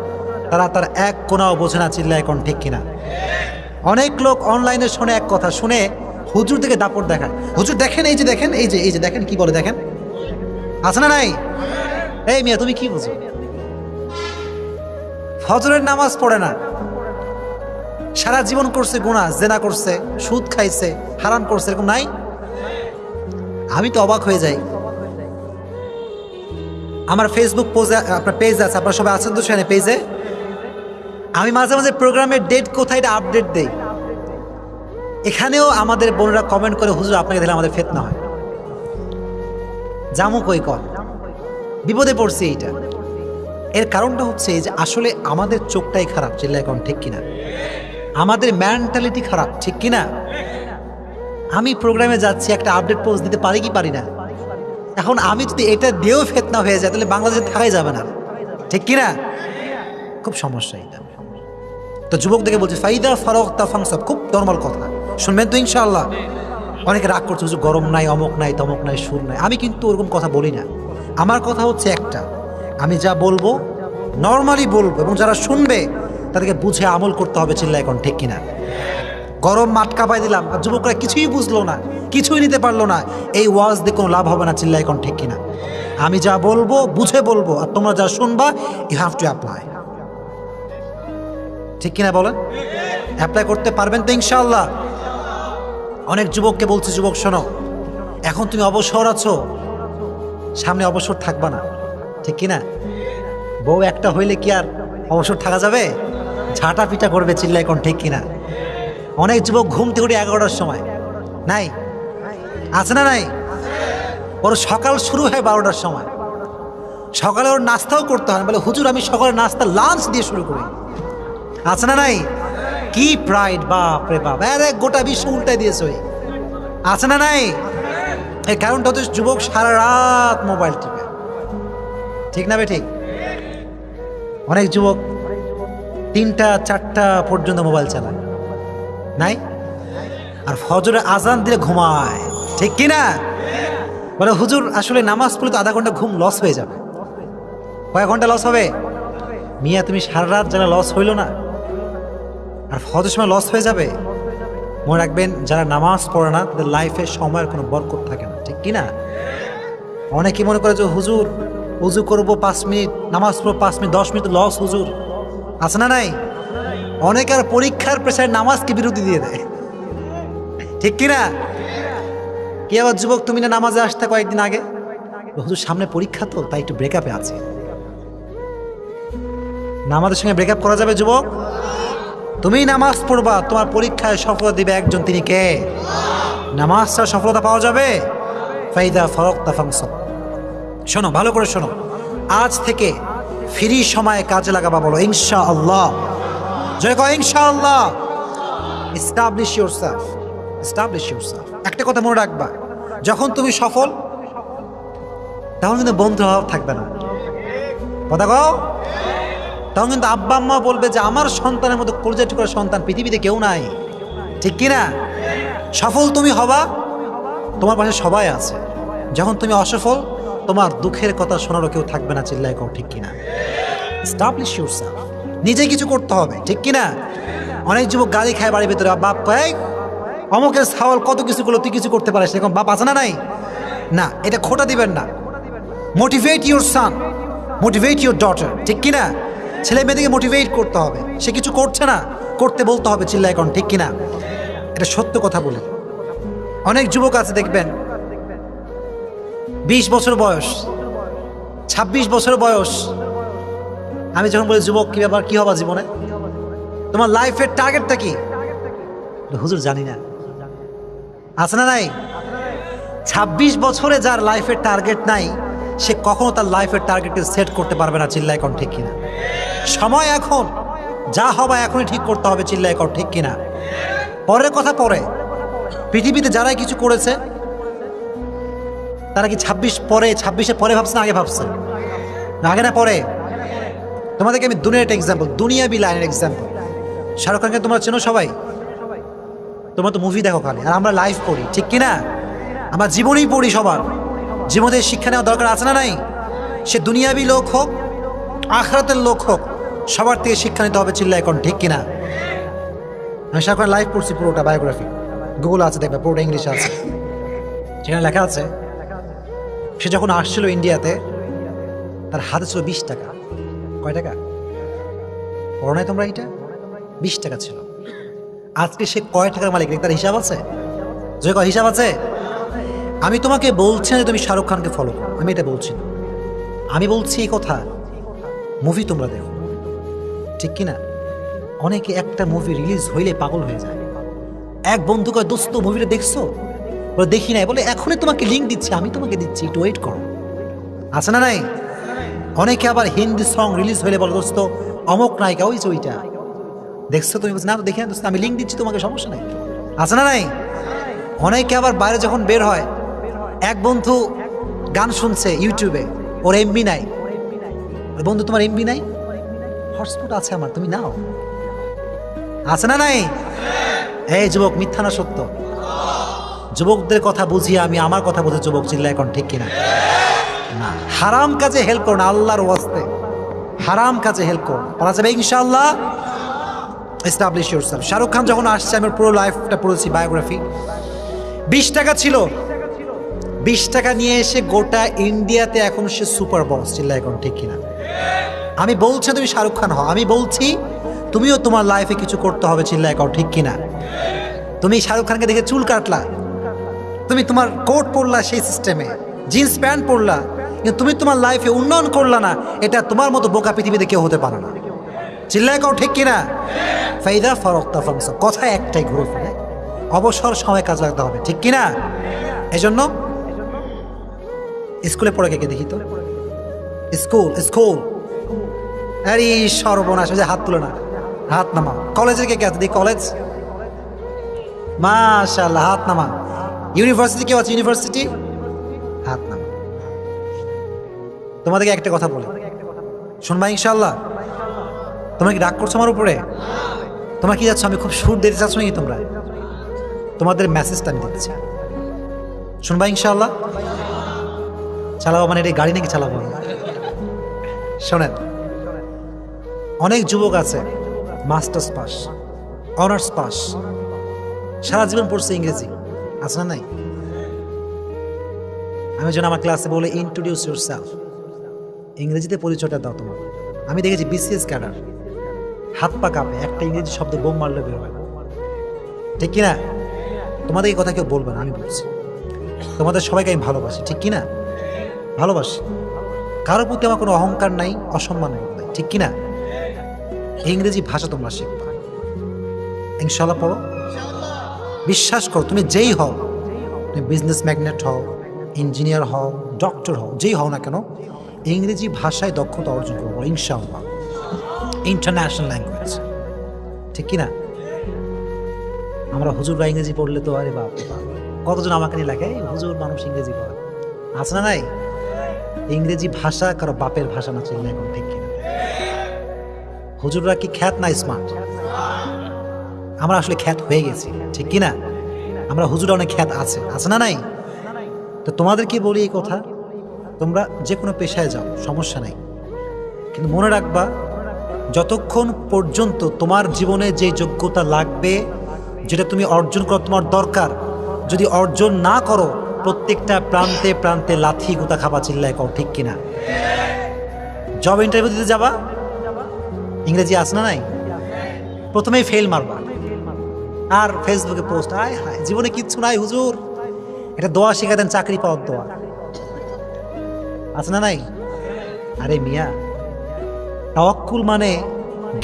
তারা তার এক কোনাও বোঝে না, চিল্লা এখন ঠিক কিনা? অনেক লোক অনলাইনে শুনে এক কথা, শুনে হুজুর থেকে দাপট দেখায়। হুজুর দেখেন, এই যে দেখেন, এই যে দেখেন কি বলে, দেখেন, আছে না নাই? এই মিয়া তুমি কি বুঝো? ফজরের নামাজ পড়ে না, সারা জীবন করছে গুনাহ, জেনা করছে, সুদ খাইছে, হারাম করছে, এরকম নাই? আমি তো অবাক হয়ে যাই। আমার ফেসবুক আপনার পেজ আছে, আপনারা সবাই আছেন তো সেখানে পেজে? আমি মাঝে মাঝে প্রোগ্রামের ডেট কোথায় এটা আপডেট দেই। এখানেও আমাদের বোনেরা কমেন্ট করে, হুজুর আপনাকে দিলে আমাদের ফিতনা হয়, জামু কই কর, বিপদে পড়ছি। এইটা এর কারণটা হচ্ছে যে আসলে আমাদের চোখটাই খারাপ, চিল্লা এখন ঠিক কিনা? আমাদের মেন্টালিটি খারাপ, ঠিক কিনা? আমি প্রোগ্রামে যাচ্ছি, একটা আপডেট পোস্ট দিতে পারি কি পারি না? এখন আমি যদি এটা দিয়েও ফিতনা হয়ে যায়, তাহলে বাংলাদেশে থাকাই যাবে না, ঠিক কিনা? খুব সমস্যা এটা। তো যুবকদেরকে বলছি, ফাইদা ফারাগতা ফানসাব, খুব নরমাল কথা, শুনবেন তো ইনশাআল্লাহ। অনেকে রাগ করছে, হুজুর গরম নাই, অমক নাই, তমক নাই, সুর নাই। আমি কিন্তু ওরকম কথা বলি না। আমার কথা হচ্ছে একটা, আমি যা বলবো নর্মালি বলবো, এবং যারা শুনবে তাদেরকে বুঝে আমল করতে হবে, চিল্লা এখন ঠিক কিনা? গরম মাটকা পাই দিলাম আর যুবকরা কিছুই বুঝলো না, কিছুই নিতে পারলো না, এই ওয়াজ দিয়ে কোনো লাভ হবে না, চিল্লা এখন ঠিক কিনা? আমি যা বলবো বুঝে বলবো, আর তোমরা যা শুনবা ইউ হ্যাভ টু অ্যাপ্লাই, ঠিক কিনা বলেন? অ্যাপ্লাই করতে পারবেন তো ইনশাআল্লাহ? অনেক যুবককে বলছি, যুবক শোনো, এখন তুমি অবসর আছো, সামনে অবসর থাকবা না, ঠিক কিনা? বউ একটা হইলে কি আর অবসর থাকা যাবে? ঝাঁটা পিটা করবে, চিল্লা এখন ঠিক কিনা? অনেক যুবক ঘুম থেকে উঠে 11টার সময়, নাই? আছে না নাই? ওর সকাল শুরু হয় 12টার সময়, সকালে ওর নাস্তাও করতে হয়, বলে হুজুর আমি সকালে নাস্তা লাঞ্চ দিয়ে শুরু করি, আছে না নাই? কি প্রাইড, বাপ রে বাপ, আরে গোটা বিশ্ব উল্টাই দিয়েছে ওই। আছে না নাই? এই কারণটা হচ্ছে যুবক সারা রাত মোবাইল টিপে, ঠিক না বে ঠিক? অনেক যুবক 3টা 4টা পর্যন্ত মোবাইল চালায়, নাই? আর ফজরে আজান দিলে ঘুমায়, ঠিক কি না? বলে হুজুর আসলে নামাজ পড়লে তো আধা ঘন্টা ঘুম লস হয়ে যাবে। কয়েক ঘন্টা লস হবে? মিয়া তুমি সারা রাত যারা লস হইল না, আর ফজরের সময় লস হয়ে যাবে। মনে রাখবেন, যারা নামাজ পড়ে না তাদের লাইফে সময়ের কোনো বরকত থাকে না, ঠিক কি না? অনেকে মনে করে যে হুজুর উজু করবো 5 মিনিট, নামাজ পড়বো 5 মিনিট, 10 মিনিট লস হুজুর। আছে না নাই? অনেকে আর পরীক্ষার প্রেসারে নামাজকে বিরতি দিয়ে দেয়, ঠিক কিনা? কি আবার যুবক তুমি না নামাজে আসতে কয়েকদিন আগে, হুজুর সামনে পরীক্ষা তো তাই একটু ব্রেকআপে আছে। নামাজের সঙ্গে ব্রেকআপ করা যাবে যুবক? তুমি নামাজ পড়বা, তোমার পরীক্ষায় সফলতা দিবে একজন, তিনি কে? নামাজ ছাড়া সফলতা পাওয়া যাবে? ফাইদা ফারাগতা ফানসাব। শোনো, ভালো করে শোনো, আজ থেকে ফ্রি সময়ে কাজে লাগাবা, বলো ইনশাআল্লাহ। জয় কয় ইনশাআল্লাহ। Establish yourself, establish yourself. একটা কথা মনে রাখবা, যখন তুমি সফল তখন কিন্তু বন্ধু অভাব থাকবে না, কথা কও। তখন কিন্তু আব্বা আম্মা বলবে যে আমার সন্তানের মতো কলিজা টুকরা সন্তান পৃথিবীতে কেউ নাই, ঠিক কিনা? সফল তুমি হবা, তোমার পাশে সবাই আছে। যখন তুমি অসফল, তোমার দুঃখের কথা শোনারও কেউ থাকবে না, চিল্লায় কও, ঠিক কিনা? এস্টাবলিশ ইয়োরসেলফ, নিজে কিছু করতে হবে, ঠিক কিনা? অনেক যুবক গালি খায় বাড়ির ভিতরে, বাপ কয় অমুকের ছাওয়াল কত কিছু করলো, তুই কিছু করতে পারিস, এরকম বাপ আছে না নাই? না, এটা খোটা দিবেন না। Motivate your San, motivate your daughter, ঠিক কিনা? ছেলে মেয়েদেরকে মোটিভেট করতে হবে, সে কিছু করছে না, করতে বলতে হবে, চিল্লায় কোন, ঠিক কিনা? এটা সত্য কথা বলে। অনেক যুবক আছে দেখবেন 20 বছর বয়স, 26 বছর বয়স। আমি যখন বলি যুবক কি ব্যাপার, কি হবা জীবনে, তোমার লাইফের টার্গেটটা কি? হুজুর জানি না। আছে না নাই? 26 বছরে যার লাইফের টার্গেট নাই, সে কখনো তার লাইফের টার্গেটকে সেট করতে পারবে না, চিল্লায় কোন, ঠিক কিনা? সময় এখন, যা হবে এখনই ঠিক করতে হবে, চিল্লায় কোন, ঠিক কিনা? পরের কথা পরে। পৃথিবীতে যারাই কিছু করেছে তারা কি 26-এর পরে ভাবছে না আগে ভাবছে? আগে না পরে? তোমাদেরকে আমি দুনিয়ার একটা এক্সাম্পল, দুনিয়াবি লাইনের এক্সাম্পল। শাহরুখ খানকে তোমরা চেনো সবাই, তোমরা তো মুভি দেখো খালি, আর আমরা লাইভ পড়ি, ঠিক কিনা? আমরা জীবনেই পড়ি, সবার জীবনের শিক্ষা নেওয়া দরকার আছে না নাই? সে দুনিয়াবি লোক হোক, আখিরাতের লোক হোক, সবার থেকে শিক্ষা নিতে হবে, চিল্লায় কোন, ঠিক কিনা? আমি শাহরুখ খান লাইভ পড়ছি, পুরোটা বায়োগ্রাফি, গুগল আছে, দেখবে পুরোটা ইংলিশ আছে, সেখানে লেখা আছে সে যখন আসছিল ইন্ডিয়াতে তার হাতে ছিল 20 টাকা। কয় টাকা? পড়ো নাই তোমরা এটা? 20 টাকা ছিল। আজকে সে কয় টাকার মালিক, তার হিসাব আছে? যে কয় হিসাব আছে? আমি তোমাকে বলছি না যে তুমি শাহরুখ খানকে ফলো করো, আমি এটা বলছি না। আমি বলছি এই কথা, মুভি তোমরা দেখো, ঠিক কিনা? অনেকে একটা মুভি রিলিজ হইলে পাগল হয়ে যায়। এক বন্ধু কয়, দোস্ত মুভিটা দেখছো? বলে দেখি নাই। বলে এখনই তোমাকে লিঙ্ক দিচ্ছি, আমি তোমাকে দিচ্ছি, একটু ওয়েট করো। আছে না নাই? অনেকে আবার হিন্দি সং রিলিজ হইলে বলে, দোস্ত অমুক নায়িকা ওই যে ওইটা দেখছো তুমি? বলছো না, তো দেখি না দোস্ত, আমি লিঙ্ক দিচ্ছি তোমাকে, সমস্যা নাই। আছে না নাই? অনেকে আবার বাইরে যখন বের হয়, এক বন্ধু গান শুনছে ইউটিউবে, ওর এমবি নাই। বন্ধু তোমার এমবি নাই? হটস্পট আছে আমার, তুমি নাও। আছে না নাই? এই যুবক, মিথ্যা না সত্য? যুবকদের কথা বুঝিয়ে আমি আমার কথা বুঝে যুবক, চিল্লা এখন, ঠিক কিনা? না, হারাম কাজে হেল্প করো না, আল্লাহর ওয়াস্তে হারাম কাজে হেল্প করো, পারা যাবে ইনশাআল্লাহ। Establish yourself. শাহরুখ খান যখন আসছে, আমি পুরো লাইফটা পড়েছি, বায়োগ্রাফি। 20 টাকা ছিল, 20 টাকা নিয়ে এসে গোটা ইন্ডিয়াতে এখন সে সুপার বস, চিল্লা এখন, ঠিক কিনা? আমি বলছি তুমি শাহরুখ খান হও, আমি বলছি তুমিও তোমার লাইফে কিছু করতে হবে, চিল্লা এখন, ঠিক কিনা? তুমি শাহরুখ খানকে দেখে চুল কাটলা, তুমি তোমার কোট পরলা সেই সিস্টেমে, জিন্স প্যান্ট পরলা, কিন্তু তুমি তোমার লাইফে উন্নয়ন করলা না। এটা তোমার মতো বোকা পৃথিবীতে কেউ হতে পারে না, চিল্লায় কও, ঠিক কিনা? ফাইদা ফারাগতা ফানসাব। কথা একটাই, ঘুরে ফিরে অবসর সময় কাজ লাগতে হবে, ঠিক কিনা? এই জন্য স্কুলে পড়ে কে দেখি তো, স্কুল স্কুল, আরে সর্বনাশ, যে হাত তুলে না, হাত নামা। কলেজের কে কে আছে? কলেজ, মাশাআল্লাহ, হাত নামা। ইউনিভার্সিটি কেউ আছে? ইউনিভার্সিটি, হাত নামা। তোমাদেরকে একটা কথা বলি, শুনবা ইনশাআল্লাহ? তোমরা কি রাগ করছো আমার উপরে? তোমরা কি যাচ্ছ? আমি খুব সুর দিতে চাচ্ছ নাকি তোমরা? তোমাদের মেসেজটা আমি দিচ্ছি, শুনবা ইনশাআল্লাহ? চালাবো মানে এটা গাড়ি নাকি চালাবো? শোনেন, অনেক যুবক আছে মাস্টার্স পাস, অনার্স পাস, সারা জীবন পড়ছে ইংরেজি, আছে না নাই? আমি যেন আমার ক্লাসে বলে ইন্ট্রোডিউস ইউরসেলফ, ইংরেজিতে পরিচয়টা দাও তোমার। আমি দেখেছি বিসিএস ক্যাডার হাত পা কাঁপে, একটা ইংরেজি শব্দ বোম মারলে বের হয়, ঠিক কিনা? তোমাদের এই কথা কেউ বলবে না, আমি বলছি। তোমাদের সবাইকে আমি ভালোবাসি, ঠিক কিনা? ভালোবাসি, কারোর প্রতি আমার কোনো অহংকার নাই, অসম্মান নাই, ঠিক কিনা? ইংরেজি ভাষা তোমরা শিখবা ইনশাআল্লাহ, পড়ো, বিশ্বাস করো। তুমি যেই হও, তুমি বিজনেস ম্যাগনেট হও, ইঞ্জিনিয়ার হও, ডক্টর হও, যেই হও না কেন, ইংরেজি ভাষায় দক্ষতা অর্জন করবো ইনশাআল্লাহ। ইন্টারন্যাশনাল ল্যাঙ্গুয়েজ, ঠিক কিনা? আমরা হুজুররা ইংরেজি পড়লে তো আরে বাপ, কতজন আমাকে নিয়ে লাগে হুজুর মানুষ ইংরেজি পড়ে, আছে না নাই? ইংরেজি ভাষা কারো বাপের ভাষা না, চিনলে এখন, ঠিক কিনা? হুজুররা কি খ্যাত না স্মার্ট? আমরা আসলে খ্যাত হয়ে গেছি, ঠিক কিনা? আমরা হুজুরা অনেক খ্যাত আছে, আছে না নাই? তো তোমাদের কি বলি এই কথা, তোমরা যে কোনো পেশায় যাও, সমস্যা নাই, কিন্তু মনে রাখবা, যতক্ষণ পর্যন্ত তোমার জীবনে যে যোগ্যতা লাগবে, যেটা তুমি অর্জন করো, তোমার দরকার, যদি অর্জন না করো, প্রত্যেকটা প্রান্তে প্রান্তে লাথি গুতা খাবা, চিল্লায় কও, ঠিক কিনা? জব ইন্টারভিউ দিতে যাবা, ইংরেজি আসে না নাই, প্রথমেই ফেল মারবা, আর ফেসবুকে পোস্ট, আয় হায় জীবনে কিচ্ছু নাই হুজুর, এটা দোয়া শিখা দেন, চাকরি পাওয়ার দোয়া, আছে না নাই? আরে মিয়া, তাওয়াক্কুল মানে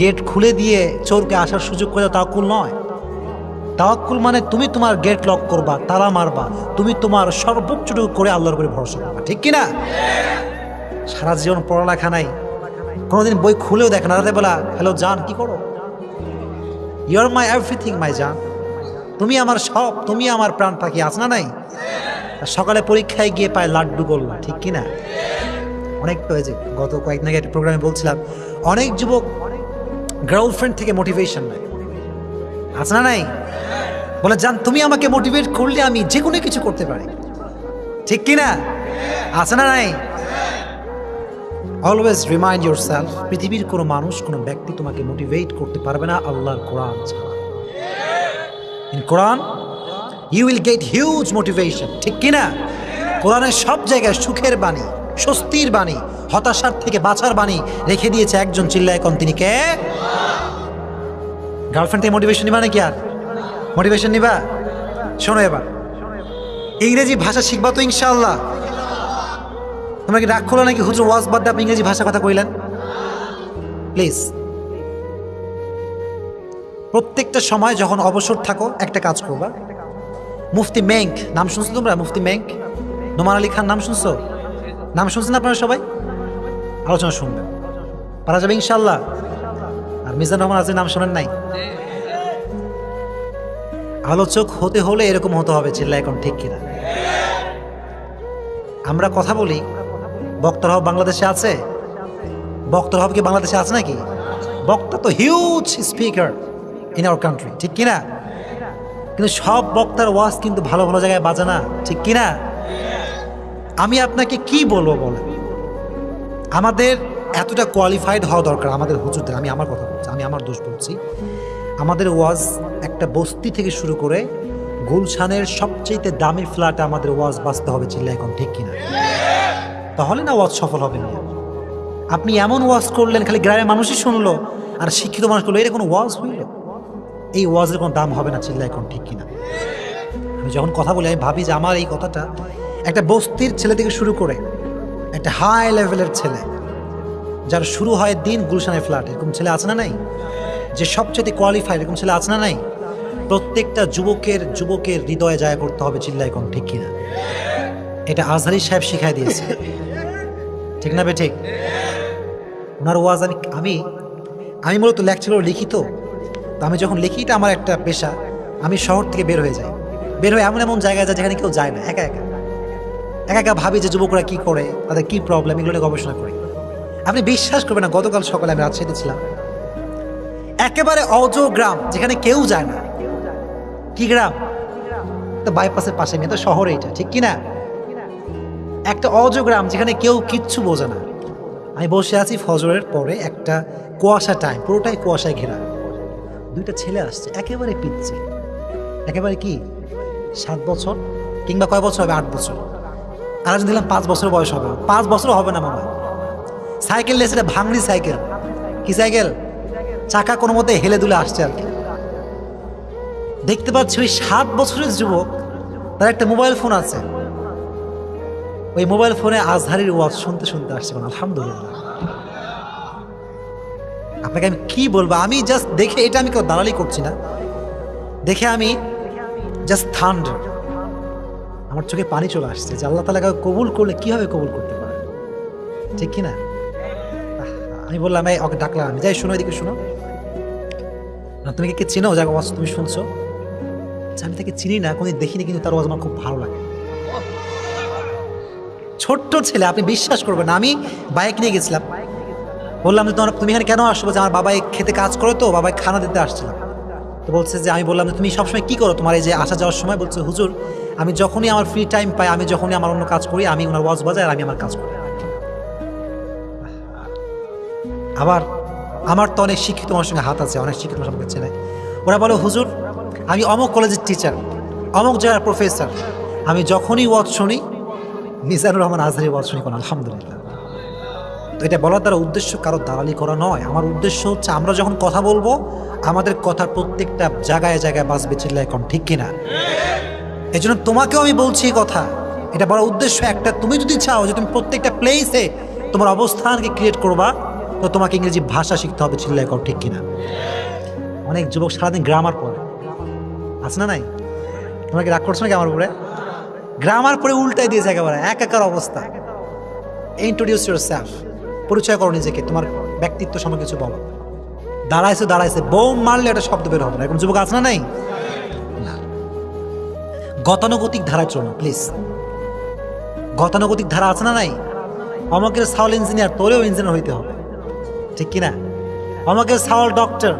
গেট খুলে দিয়ে চোরকে আসার সুযোগ করে দাও, তাওয়াক্কুল নয়। তাওয়াক্কুল মানে তুমি তোমার গেট লক করবা, তালা মারবা, তুমি তোমার সর্বোচ্চটুকু করে আল্লাহর উপরে ভরসা করবা, ঠিক কিনা? সারা জীবন পড়ালেখা নাই, কোনোদিন বই খুলেও দেখে না, রাতে বেলা হ্যালো জান কি করো, ইউ আর মাই এভরিথিং মাই জান, তুমি আমার সব, তুমি আমার প্রাণ পাখি, আছে না নাই? সকালে পরীক্ষায় গিয়ে পায় লাড্ডু গোল্লা, ঠিক কিনা? অনেক তো হয়েছে, গত কয়েকদিন আগে একটা প্রোগ্রামে বলছিলাম, অনেক যুবক গার্লফ্রেন্ড থেকে মোটিভেশন নেয়, আছে না নাই? বলে জান তুমি আমাকে মোটিভেট করলে আমি যে কোনো কিছু করতে পারি, ঠিক কিনা? আছে না নাই? অলওয়েজ রিমাইন্ড ইউরসেলফ, পৃথিবীর কোনো মানুষ, কোনো ব্যক্তি তোমাকে মোটিভেট করতে পারবে না আল্লাহর কোরআন ছাড়া। In Quran you will get huge motivation, ঠিক কিনা? কোরআনের সব জায়গায় সুখের বাণী, স্বস্তির বাণী, হতাশার থেকে বাঁচার বাণী রেখে দিয়েছে একজন, চিল্লায় কোন, তিনি কে? গার্লফ্রেন্ড থেকে মোটিভেশন নিবা নাকি? আর মোটিভেশন নিবা? শোনো, এবার ইংরেজি ভাষা শিখবা তো ইনশাআল্লাহ। তোমরা কি রাগ করলো নাকি হুজুর ওয়াজ বাদ দিয়ে আপনি ইংরেজি ভাষা কথা কইলেন? প্লিজ, প্রত্যেকটা সময় যখন অবসর থাকো একটা কাজ করবা। মুফতি মেঙ্ক নাম শুনছো তোমরা? মুফতি মেঙ্ক, নোমান আলী খান নাম শুনছো? নাম শুনছেন আপনারা সবাই? আলোচনা শুনবেন, পারা যাবে ইনশাআল্লাহ। আর মিজান রহমান আজিজ নাম শোনেন নাই? আলোচক হতে হলে এরকম হতে হবে, চিল্লা এখন, ঠিক কিনা? আমরা কথা বলি, বক্তার হব বাংলাদেশে আছে? বক্তার হব কি বাংলাদেশে আছে নাকি? বক্তা তো huge speaker in our country, ঠিক কিনা? কিন্তু সব বক্তার ওয়াজ কিন্তু ভালো ভালো জায়গায় বাজে না, ঠিক কিনা? আমি আপনাকে কি বলবো বলেন, আমাদের এতটা কোয়ালিফাইড হওয়া দরকার আমাদের হুজুরদের। আমি আমার কথা বলছি, আমি আমার দোষ বলছি। আমাদের ওয়াজ একটা বস্তি থেকে শুরু করে গুলশানের সবচেয়ে দামি ফ্ল্যাটে আমাদের ওয়াজ বাঁচতে হবে, চিল্লা এখন, ঠিক কিনা? তাহলে না ওয়াজ সফল হবে না। আপনি এমন ওয়াজ করলেন খালি গ্রামের মানুষই শুনলো আর শিক্ষিত মানুষ করলো, এটা কোনো ওয়াজ হইল? এই ওয়াজের কোনো দাম হবে না, চিল্লা এখন, ঠিক কিনা? আমি যখন কথা বলি আমি ভাবি যে আমার এই কথাটা একটা বস্তির ছেলে থেকে শুরু করে একটা হাই লেভেলের ছেলে, যার শুরু হয় দিন গুলশানের ফ্ল্যাট, এরকম ছেলে আছে না নাই? যে সবচেয়ে কোয়ালিফাইড, এরকম ছেলে আছে না নাই? প্রত্যেকটা যুবকের হৃদয়ে জায়গা করতে হবে, চিল্লা এখন, ঠিক কিনা? এটা আজহারি সাহেব শিখাই দিয়েছে, ঠিক না বে ঠিক? ওনার ওয়াজ আমি আমি মূলত লেকচারও লিখি তো আমি যখন লিখি এটা আমার একটা পেশা। আমি শহর থেকে বের হয়ে যাই, বের হয়ে এমন এমন জায়গায় যায় যেখানে কেউ যায় না, একা একা একা একা ভাবি যে যুবকরা কি করে, তাদের কি প্রবলেম, এগুলো নিয়ে গবেষণা করি। আপনি বিশ্বাস করবেন না, গতকাল সকালে আমি রাজশাহীতে ছিলাম, একেবারে অজ গ্রাম যেখানে কেউ যায় না। কি গ্রাম? তো বাইপাসের পাশে, মেয়ে তো শহরে, এটা ঠিক কিনা? একটা অজ গ্রাম যেখানে কেউ কিচ্ছু বোঝে না। আমি বসে আছি ফজরের পরে, একটা কুয়াশা টাইম, পুরোটাই কুয়াশায় ঘেরা। দুইটা ছেলে আসছে, একেবারে পিচ্ছি, একেবারে কি 7 বছর কিংবা কয় বছর হবে, 8 বছর। আর আজ দিলাম 5 বছর বয়স হবে, 5 বছর হবে না মামা। সাইকেল নিয়ে, সেটা ভাঙড়ি সাইকেল। কি সাইকেল? চাকা কোনো মতে হেলে দুলে আসছে আর কি। দেখতে পাচ্ছি ওই 7 বছরের যুবক, তার একটা মোবাইল ফোন আছে, ওই মোবাইল ফোনে আজহারির ওয়াজ শুনতে শুনতে আসছে। আলহামদুলিল্লাহ। আপনাকে আমি কি বলবো, আমি জাস্ট দেখে, এটা আমি কেউ দালালি করছি না, দেখে আমি জাস্ট থান্ডার, আমার চোখে পানি চলে আসছে যে আল্লাহ তাআলা কবুল করলে কিভাবে কবুল করতে পারে, ঠিক কিনা? আমি বললাম, এই ওকে ডাকলাম, আমি যাই, শোনো, এদিকে শোনো না, তুমি কি চিনো যাকে ওয়াজ তুমি শুনছো? আমি তাকে চিনি না, কোনদিন দেখিনি, কিন্তু তার ওয়াজ আমার খুব ভালো লাগে। ছোট্ট ছেলে, আপনি বিশ্বাস করবেন না, আমি বাইক নিয়ে গেছিলাম, বললাম যে তুমি এখানে কেন আসছো? যে আমার বাবাই খেতে কাজ করে, তো বাবাই খানা দিতে আসছিলাম। তো বলছে যে, আমি বললাম যে তুমি সবসময় কি করো তোমার এই যে আসা যাওয়ার সময়? বলছে, হুজুর আমি যখনই আমার ফ্রি টাইম পাই, আমি যখনই আমার অন্য কাজ করি, আমি ওনার ওয়াজ বাজাই আর আমি আমার কাজ করি। আবার আমার তো অনেক শিক্ষিত মানুষের সঙ্গে হাত আছে, অনেক শিক্ষিত মানুষ আমাকে চেনে। ওরা বলে, হুজুর আমি অমুক কলেজের টিচার, অমুক জায়গার প্রফেসর, আমি যখনই ওয়াজ শুনি মিজানুর রহমান আজহারি ওয়াজ শুনি। কোন আলহামদুলিল্লাহ। তো এটা বলার দ্বারা উদ্দেশ্য কারো দালালি করা নয়, আমার উদ্দেশ্য হচ্ছে আমরা যখন কথা বলবো, আমাদের কথার প্রত্যেকটা জায়গায় জায়গায় বাজবে, চিল্লায় এখন, ঠিক কিনা? এই জন্য তোমাকেও আমি বলছি কথা, এটা বলার উদ্দেশ্য একটা, তুমি যদি চাও যে তুমি প্রত্যেকটা প্লেসে তোমার অবস্থানকে ক্রিয়েট করবা, তো তোমাকে ইংরেজি ভাষা শিখতে হবে, চিল্লায় এখন, ঠিক কিনা? অনেক যুবক সারাদিন গ্রামার পড়ে, আছে না নাই? তোমরা কি রাগ করছো নাকি আমার উপরে? গ্রামার পরে উল্টাই দিয়েছে একেবারে, একাকার অবস্থা। ইন্ট্রোডিউস ইউরসেলফ, পরিচয় করো নিজেকে, তোমার ব্যক্তিত্ব সম্পর্কে কিছু বলো। দাঁড়াইছে বোম মারলে একটা শব্দ বের হবে না, এরকম যুবক আছে না নাই? না, গতানুগতিক ধারায় চলো না প্লিজ। গতানুগতিক ধারা আছে না নাই? আমাকে সাউল ইঞ্জিনিয়ার, তোরেও ইঞ্জিনিয়ার হইতে হবে, ঠিক কিনা? আমাকে সাউল ডক্টর,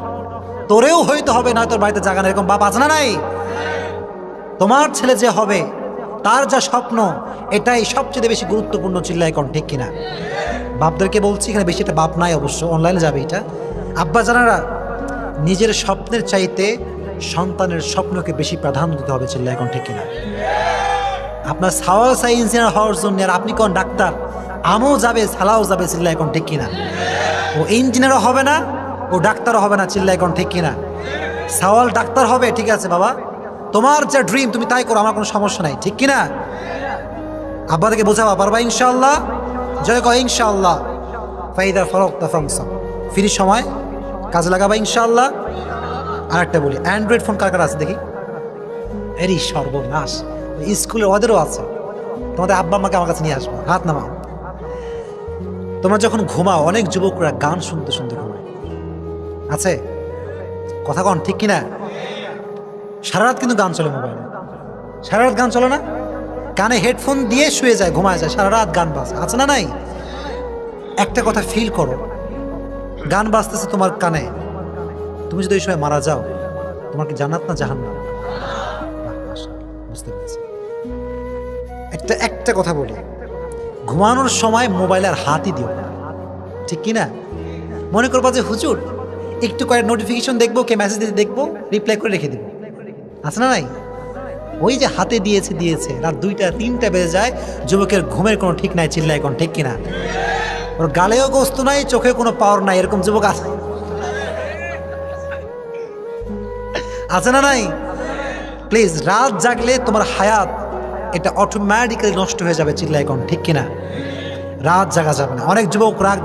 তোরেও হইতে হবে, নয় তোর বাড়িতে জায়গা না, এরকম বাপ আছে না নাই? তোমার ছেলে যে হবে, তার যা স্বপ্ন, এটাই সবচেয়ে বেশি গুরুত্বপূর্ণ, চিল্লায় কোন, ঠিক কিনা? বাপদেরকে বলছি, এখানে বেশি একটা বাপ নাই অবশ্য, অনলাইনে যাবে এটা। আব্বা জানারা, নিজের স্বপ্নের চাইতে সন্তানের স্বপ্নকে বেশি প্রাধান্য দিতে হবে, চিল্লায় কোন, ঠিক কিনা? আপনার সাওয়াল সাই ইঞ্জিনিয়ার হওয়ার জন্য, আর আপনি কোন ডাক্তার, আমও যাবে, সালাও যাবে, চিল্লায় কোন, ঠিক কিনা? ও ইঞ্জিনিয়ারও হবে না, ও ডাক্তারও হবে না, চিল্লায় কোন, ঠিক কিনা? সাওয়াল ডাক্তার হবে, ঠিক আছে বাবা, তোমার যে ড্রিম তুমি তাই করো, আমার কোনো সমস্যা নাই, ঠিক কিনা? আব্বাদেরকে বোঝাবা, পারবা ইনশাআল্লাহ? জয় কয় ইনশাআল্লাহ। ফাইদা ফারাগতা ফানসাব, ফ্রি সময় কাজে লাগাবা ইনশাআল্লাহ। আর একটা বলি, অ্যান্ড্রয়েড ফোন কার কার আছে দেখি? এরই সর্বনাশ, স্কুলে ওদেরও আছে। তোমাদের আব্বা আম্মাকে আমার কাছে নিয়ে আসবো, হাত নামাও। তোমরা যখন ঘুমাও, অনেক যুবকরা গান শুনতে শুনতে ঘুমায়, আছে কথা কন, ঠিক কিনা? সারা রাত কিন্তু গান চলে মোবাইলে, সারা রাত গান চলে না? কানে হেডফোন দিয়ে শুয়ে যায়, ঘুমায় যায়, সারা রাত গান বাজে, আছে না নাই? একটা কথা ফিল করো, গান বাজতেছে তোমার কানে, তুমি যদি ওই সময় মারা যাও, তোমার কি জান্নাত না জাহান্নাম? বুঝতে পেরেছি। একটা কথা বলি, ঘুমানোর সময় মোবাইলে আর হাতই দিও না, ঠিক কিনা? মনে করবা যে হুজুর একটু কয়েক নোটিফিকেশন দেখবো, কে মেসেজ দিতে দেখবো, রিপ্লাই করে রেখে দেবো, আছে না নাই? ওই যে হাতে দিয়েছে, রাত 2টা 3টা বেজে যায়, যুবকের ঘুমের কোনো ঠিক নাই, চিল্লায় কোন, ঠিক কিনা? ওর গালেও গোস্ত নাই, চোখে কোনো পাওয়ার নাই, এরকম যুবক আছে, আছে না নাই? প্লিজ, রাত জাগলে তোমার হায়াত এটা অটোমেটিক্যালি নষ্ট হয়ে যাবে, চিল্লায় কোন, ঠিক কিনা? রাত জাগা যাবে না। অনেক যুবক রাত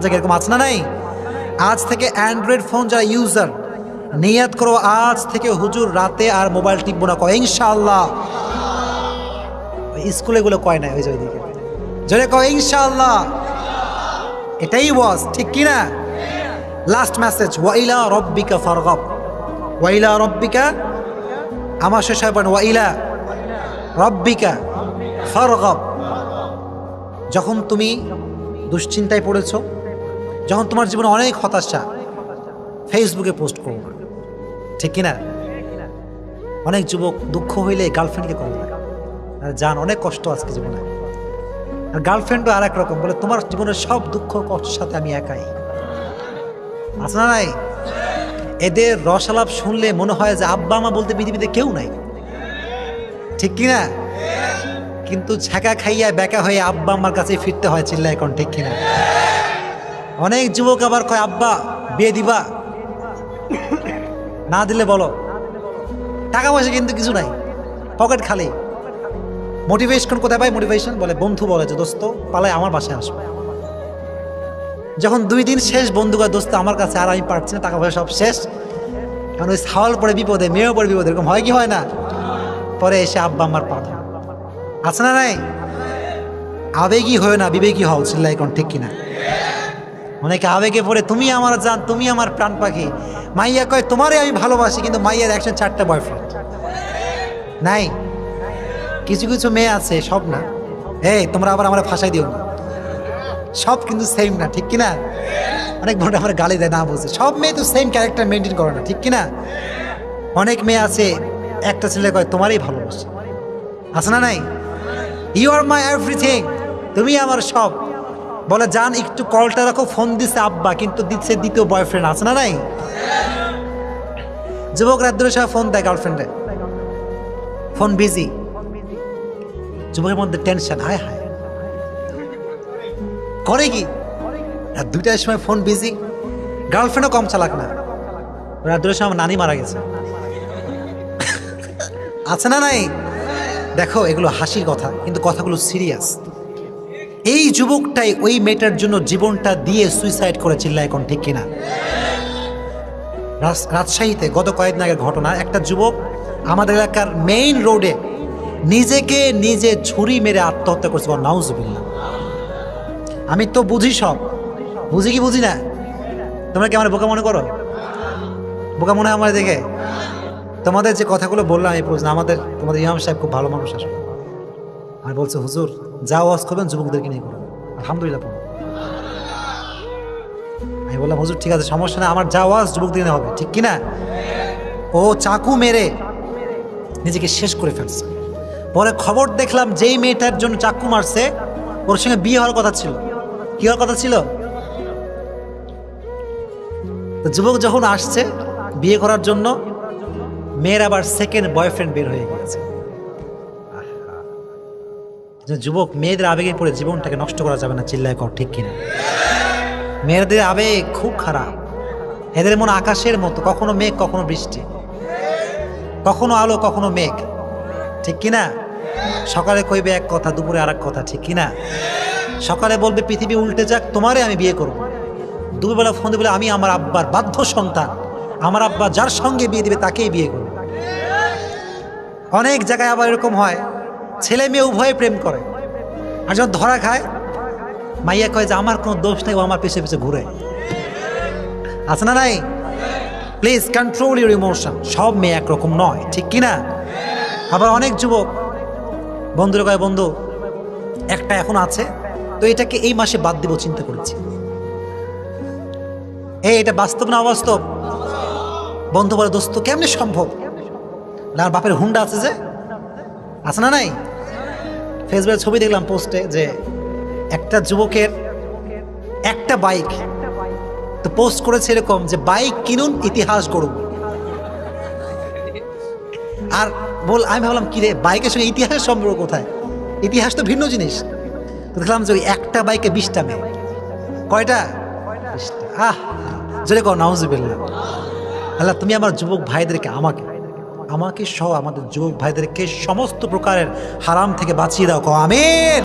জাগে, এরকম আছে না নাই? আজ থেকে অ্যান্ড্রয়েড ফোন যারা ইউজার, নিয়াত করো আজ থেকে হুজুর রাতে আর মোবাইল টিপবো না, কয় ইনশাআল্লাহ। স্কুলে গুলো কয় না, ওই যে ওইদিকে জোরে কয় ইনশাআল্লাহ। এটাই ওয়াজ, ঠিক কিনা? লাস্ট মেসেজ, ওয়াইলা রব্বিকা ফারগাব, ওয়াইলা রব্বিকা, আমার শেষ হয় ওয়াইলা রব্বিকা ফারগাব। যখন তুমি দুশ্চিন্তায় পড়েছ, যখন তোমার জীবনে অনেক হতাশা, ফেসবুকে পোস্ট করো না, ঠিক কিনা? অনেক যুবক দুঃখ হইলে গার্লফ্রেন্ডকে কল দেয়, আর জান অনেক কষ্ট আজকে জীবনে। আর গার্লফ্রেন্ডও আর এক রকম বলে, তোমার জীবনের সব দুঃখ কষ্টের সাথে আমি একাই। আছে না নাই? এদের রসালাপ শুনলে মনে হয় যে আব্বা মা বলতে পৃথিবীতে কেউ নাই, ঠিক কিনা? কিন্তু ঝাঁকা খাইয়া বেকা হয়ে আব্বা আমার কাছে ফিরতে হয়, চিল্লা এখন, ঠিক কিনা? অনেক যুবক আবার কয় আব্বা বিয়ে দিবা, না দিলে বলো, টাকা পয়সা কিন্তু কিছু নাই, পকেট খালি। মোটিভেশন কোথায় পাই? মোটিভেশন বলে বন্ধু বলে যে দোস্ত পালায় আমার বাসায় আসবে। যখন 2 দিন শেষ, বন্ধু কয় দোস্ত আমার কাছে আর আমি পারছি না, টাকা পয়সা সব শেষ, কারণ ওই ছাওয়াল পরে বিপদে, মেয়েও পরে বিপদে, এরকম হয় কি হয় না? পরে এসে আব্বা আমার পা ধরে। আছে না নাই? আবেগী হয়ে না, বিবেকী হও, চিল্লা এখন, ঠিক কিনা? অনেকে আবেগে পড়ে তুমি আমার জান, তুমি আমার প্রাণ পাখি। মাইয়া কয় তোমারে আমি ভালোবাসি, কিন্তু মাইয়ার 104টা বয়ফ্রেন্ড নাই। কিছু কিছু মেয়ে আছে, সব না, এই তোমরা আবার আমরা ফাঁসাই দিও না, সব কিন্তু সেম না, ঠিক কিনা? অনেক বড় আমার গালি দেয়, না বলছে সব মেয়ে তো সেম ক্যারেক্টার মেনটেন করে না, ঠিক কিনা? অনেক মেয়ে আছে, একটা ছেলে কয় তোমারই ভালোবাসে। আছে না নাই? ইউ আর মাই এভরিথিং, তুমি আমার সব। বলে জান একটু কলটা রাখো, ফোন দিচ্ছে আব্বা, কিন্তু দিচ্ছে দ্বিতীয় বয়ফ্রেন্ড। আছে না নাই? যুবক রাত ধরে সব ফোন দেয় গার্লফ্রেন্ডে, ফোন বিজি, যুবকের মধ্যে টেনশন, হায় হায় করে কি? রাত 2টার সময় ফোন বিজি, গার্লফ্রেন্ডও কম চালাক না। রাত 2টার সময় আমার নানি মারা গেছে। আছে না নাই? দেখো এগুলো হাসির কথা, কিন্তু কথাগুলো সিরিয়াস। এই যুবকটাই ওই মেয়েটার জন্য জীবনটা দিয়ে সুইসাইড করে, চিল্লা এখন, ঠিক কিনা? রাজশাহীতে গত কয়েকদিন আগের ঘটনা, একটা যুবক আমাদের এলাকার মেইন রোডে নিজেকে নিজে ছুরি মেরে আত্মহত্যা করছে। নাউজুবিল্লাহ। আমি তো বুঝি, সব বুঝি কি বুঝি না? তোমরা কি আমার বোকা মনে করো? বোকা মনে হয় আমার দেখে? তোমাদের যে কথাগুলো বললাম এই প্রশ্ন, তোমাদের ইমাম সাহেব খুব ভালো মানুষ আসলে। আমি বলছে হুজুর যা ওয়াজ করবেন যুবকদেরকে নিয়ে করবেন, আলহামদুলিল্লাহ। আমি বললাম হুজুর ঠিক আছে, সমস্যা নেই, আমার যা ওয়াজ যুবকদের নিয়ে হবে, ঠিক কিনা? ও চাকু মেরে নিজেকে শেষ করে ফেলছে। পরে খবর দেখলাম যেই মেয়েটার জন্য চাকু মারছে, ওর সঙ্গে বিয়ে হওয়ার কথা ছিল। কি হওয়ার কথা ছিল? তো যুবক যখন আসছে বিয়ে করার জন্য, মেয়ের আবার সেকেন্ড বয়ফ্রেন্ড বের হয়ে গেছে। যুবক, মেয়েদের আবেগে পড়ে জীবনটাকে নষ্ট করা যাবে না, চিল্লায় কর, ঠিক কিনা? মেয়েদের আবেগ খুব খারাপ, এদের মন আকাশের মতো, কখনো মেঘ কখনো বৃষ্টি, কখনো আলো কখনো মেঘ, ঠিক কিনা? সকালে কইবে এক কথা, দুপুরে আর এক কথা, ঠিক কিনা? সকালে বলবে পৃথিবী উল্টে যাক, তোমারে আমি বিয়ে করব। দুপুরবেলা ফোন দিয়ে বলে আমি আমার আব্বার বাধ্য সন্তান, আমার আব্বা যার সঙ্গে বিয়ে দিবে তাকেই বিয়ে করব। অনেক জায়গায় আবার এরকম হয়, ছেলে মেয়ে উভয়ে প্রেম করে, আর যখন ধরা খায় মাইয়া কয় যে আমার কোনো দোষ নেই, ও আমার পিছে পিছে ঘুরে। আছে না নাই? Please control your emotion. সব মেয়ে একরকম নয়, ঠিক কিনা? আবার অনেক যুবক বন্ধুরা কয় বন্ধু একটা এখন আছে, তো এটাকে এই মাসে বাদ দিব চিন্তা করেছি। এটা বাস্তব না অবাস্তব? বন্ধু বলে দোস্ত কেমনে সম্ভব? আমার বাপের হুন্ডা আছে যে, আছে না নাই? ফেসবুকে ছবি দেখলাম পোস্টে যে একটা যুবকের একটা বাইক, তো পোস্ট করেছে এরকম যে বাইক কিনুন ইতিহাস গড়ুন। আর আমি ভাবলাম কি রে, বাইকের সঙ্গে ইতিহাসের সম্পর্ক কোথায়? ইতিহাস তো ভিন্ন জিনিস। তো দেখলাম যে ওই একটা বাইকে 20টা মেয়ে। কয়টা? 20টা। জোরে কও নাউজুবিল্লাহ। আল্লাহ তুমি আমার যুবক ভাইদেরকে, আমাকে সহ আমাদের যুবক ভাইদেরকে সমস্ত প্রকারের হারাম থেকে বাঁচিয়ে দাও, কও আমিন।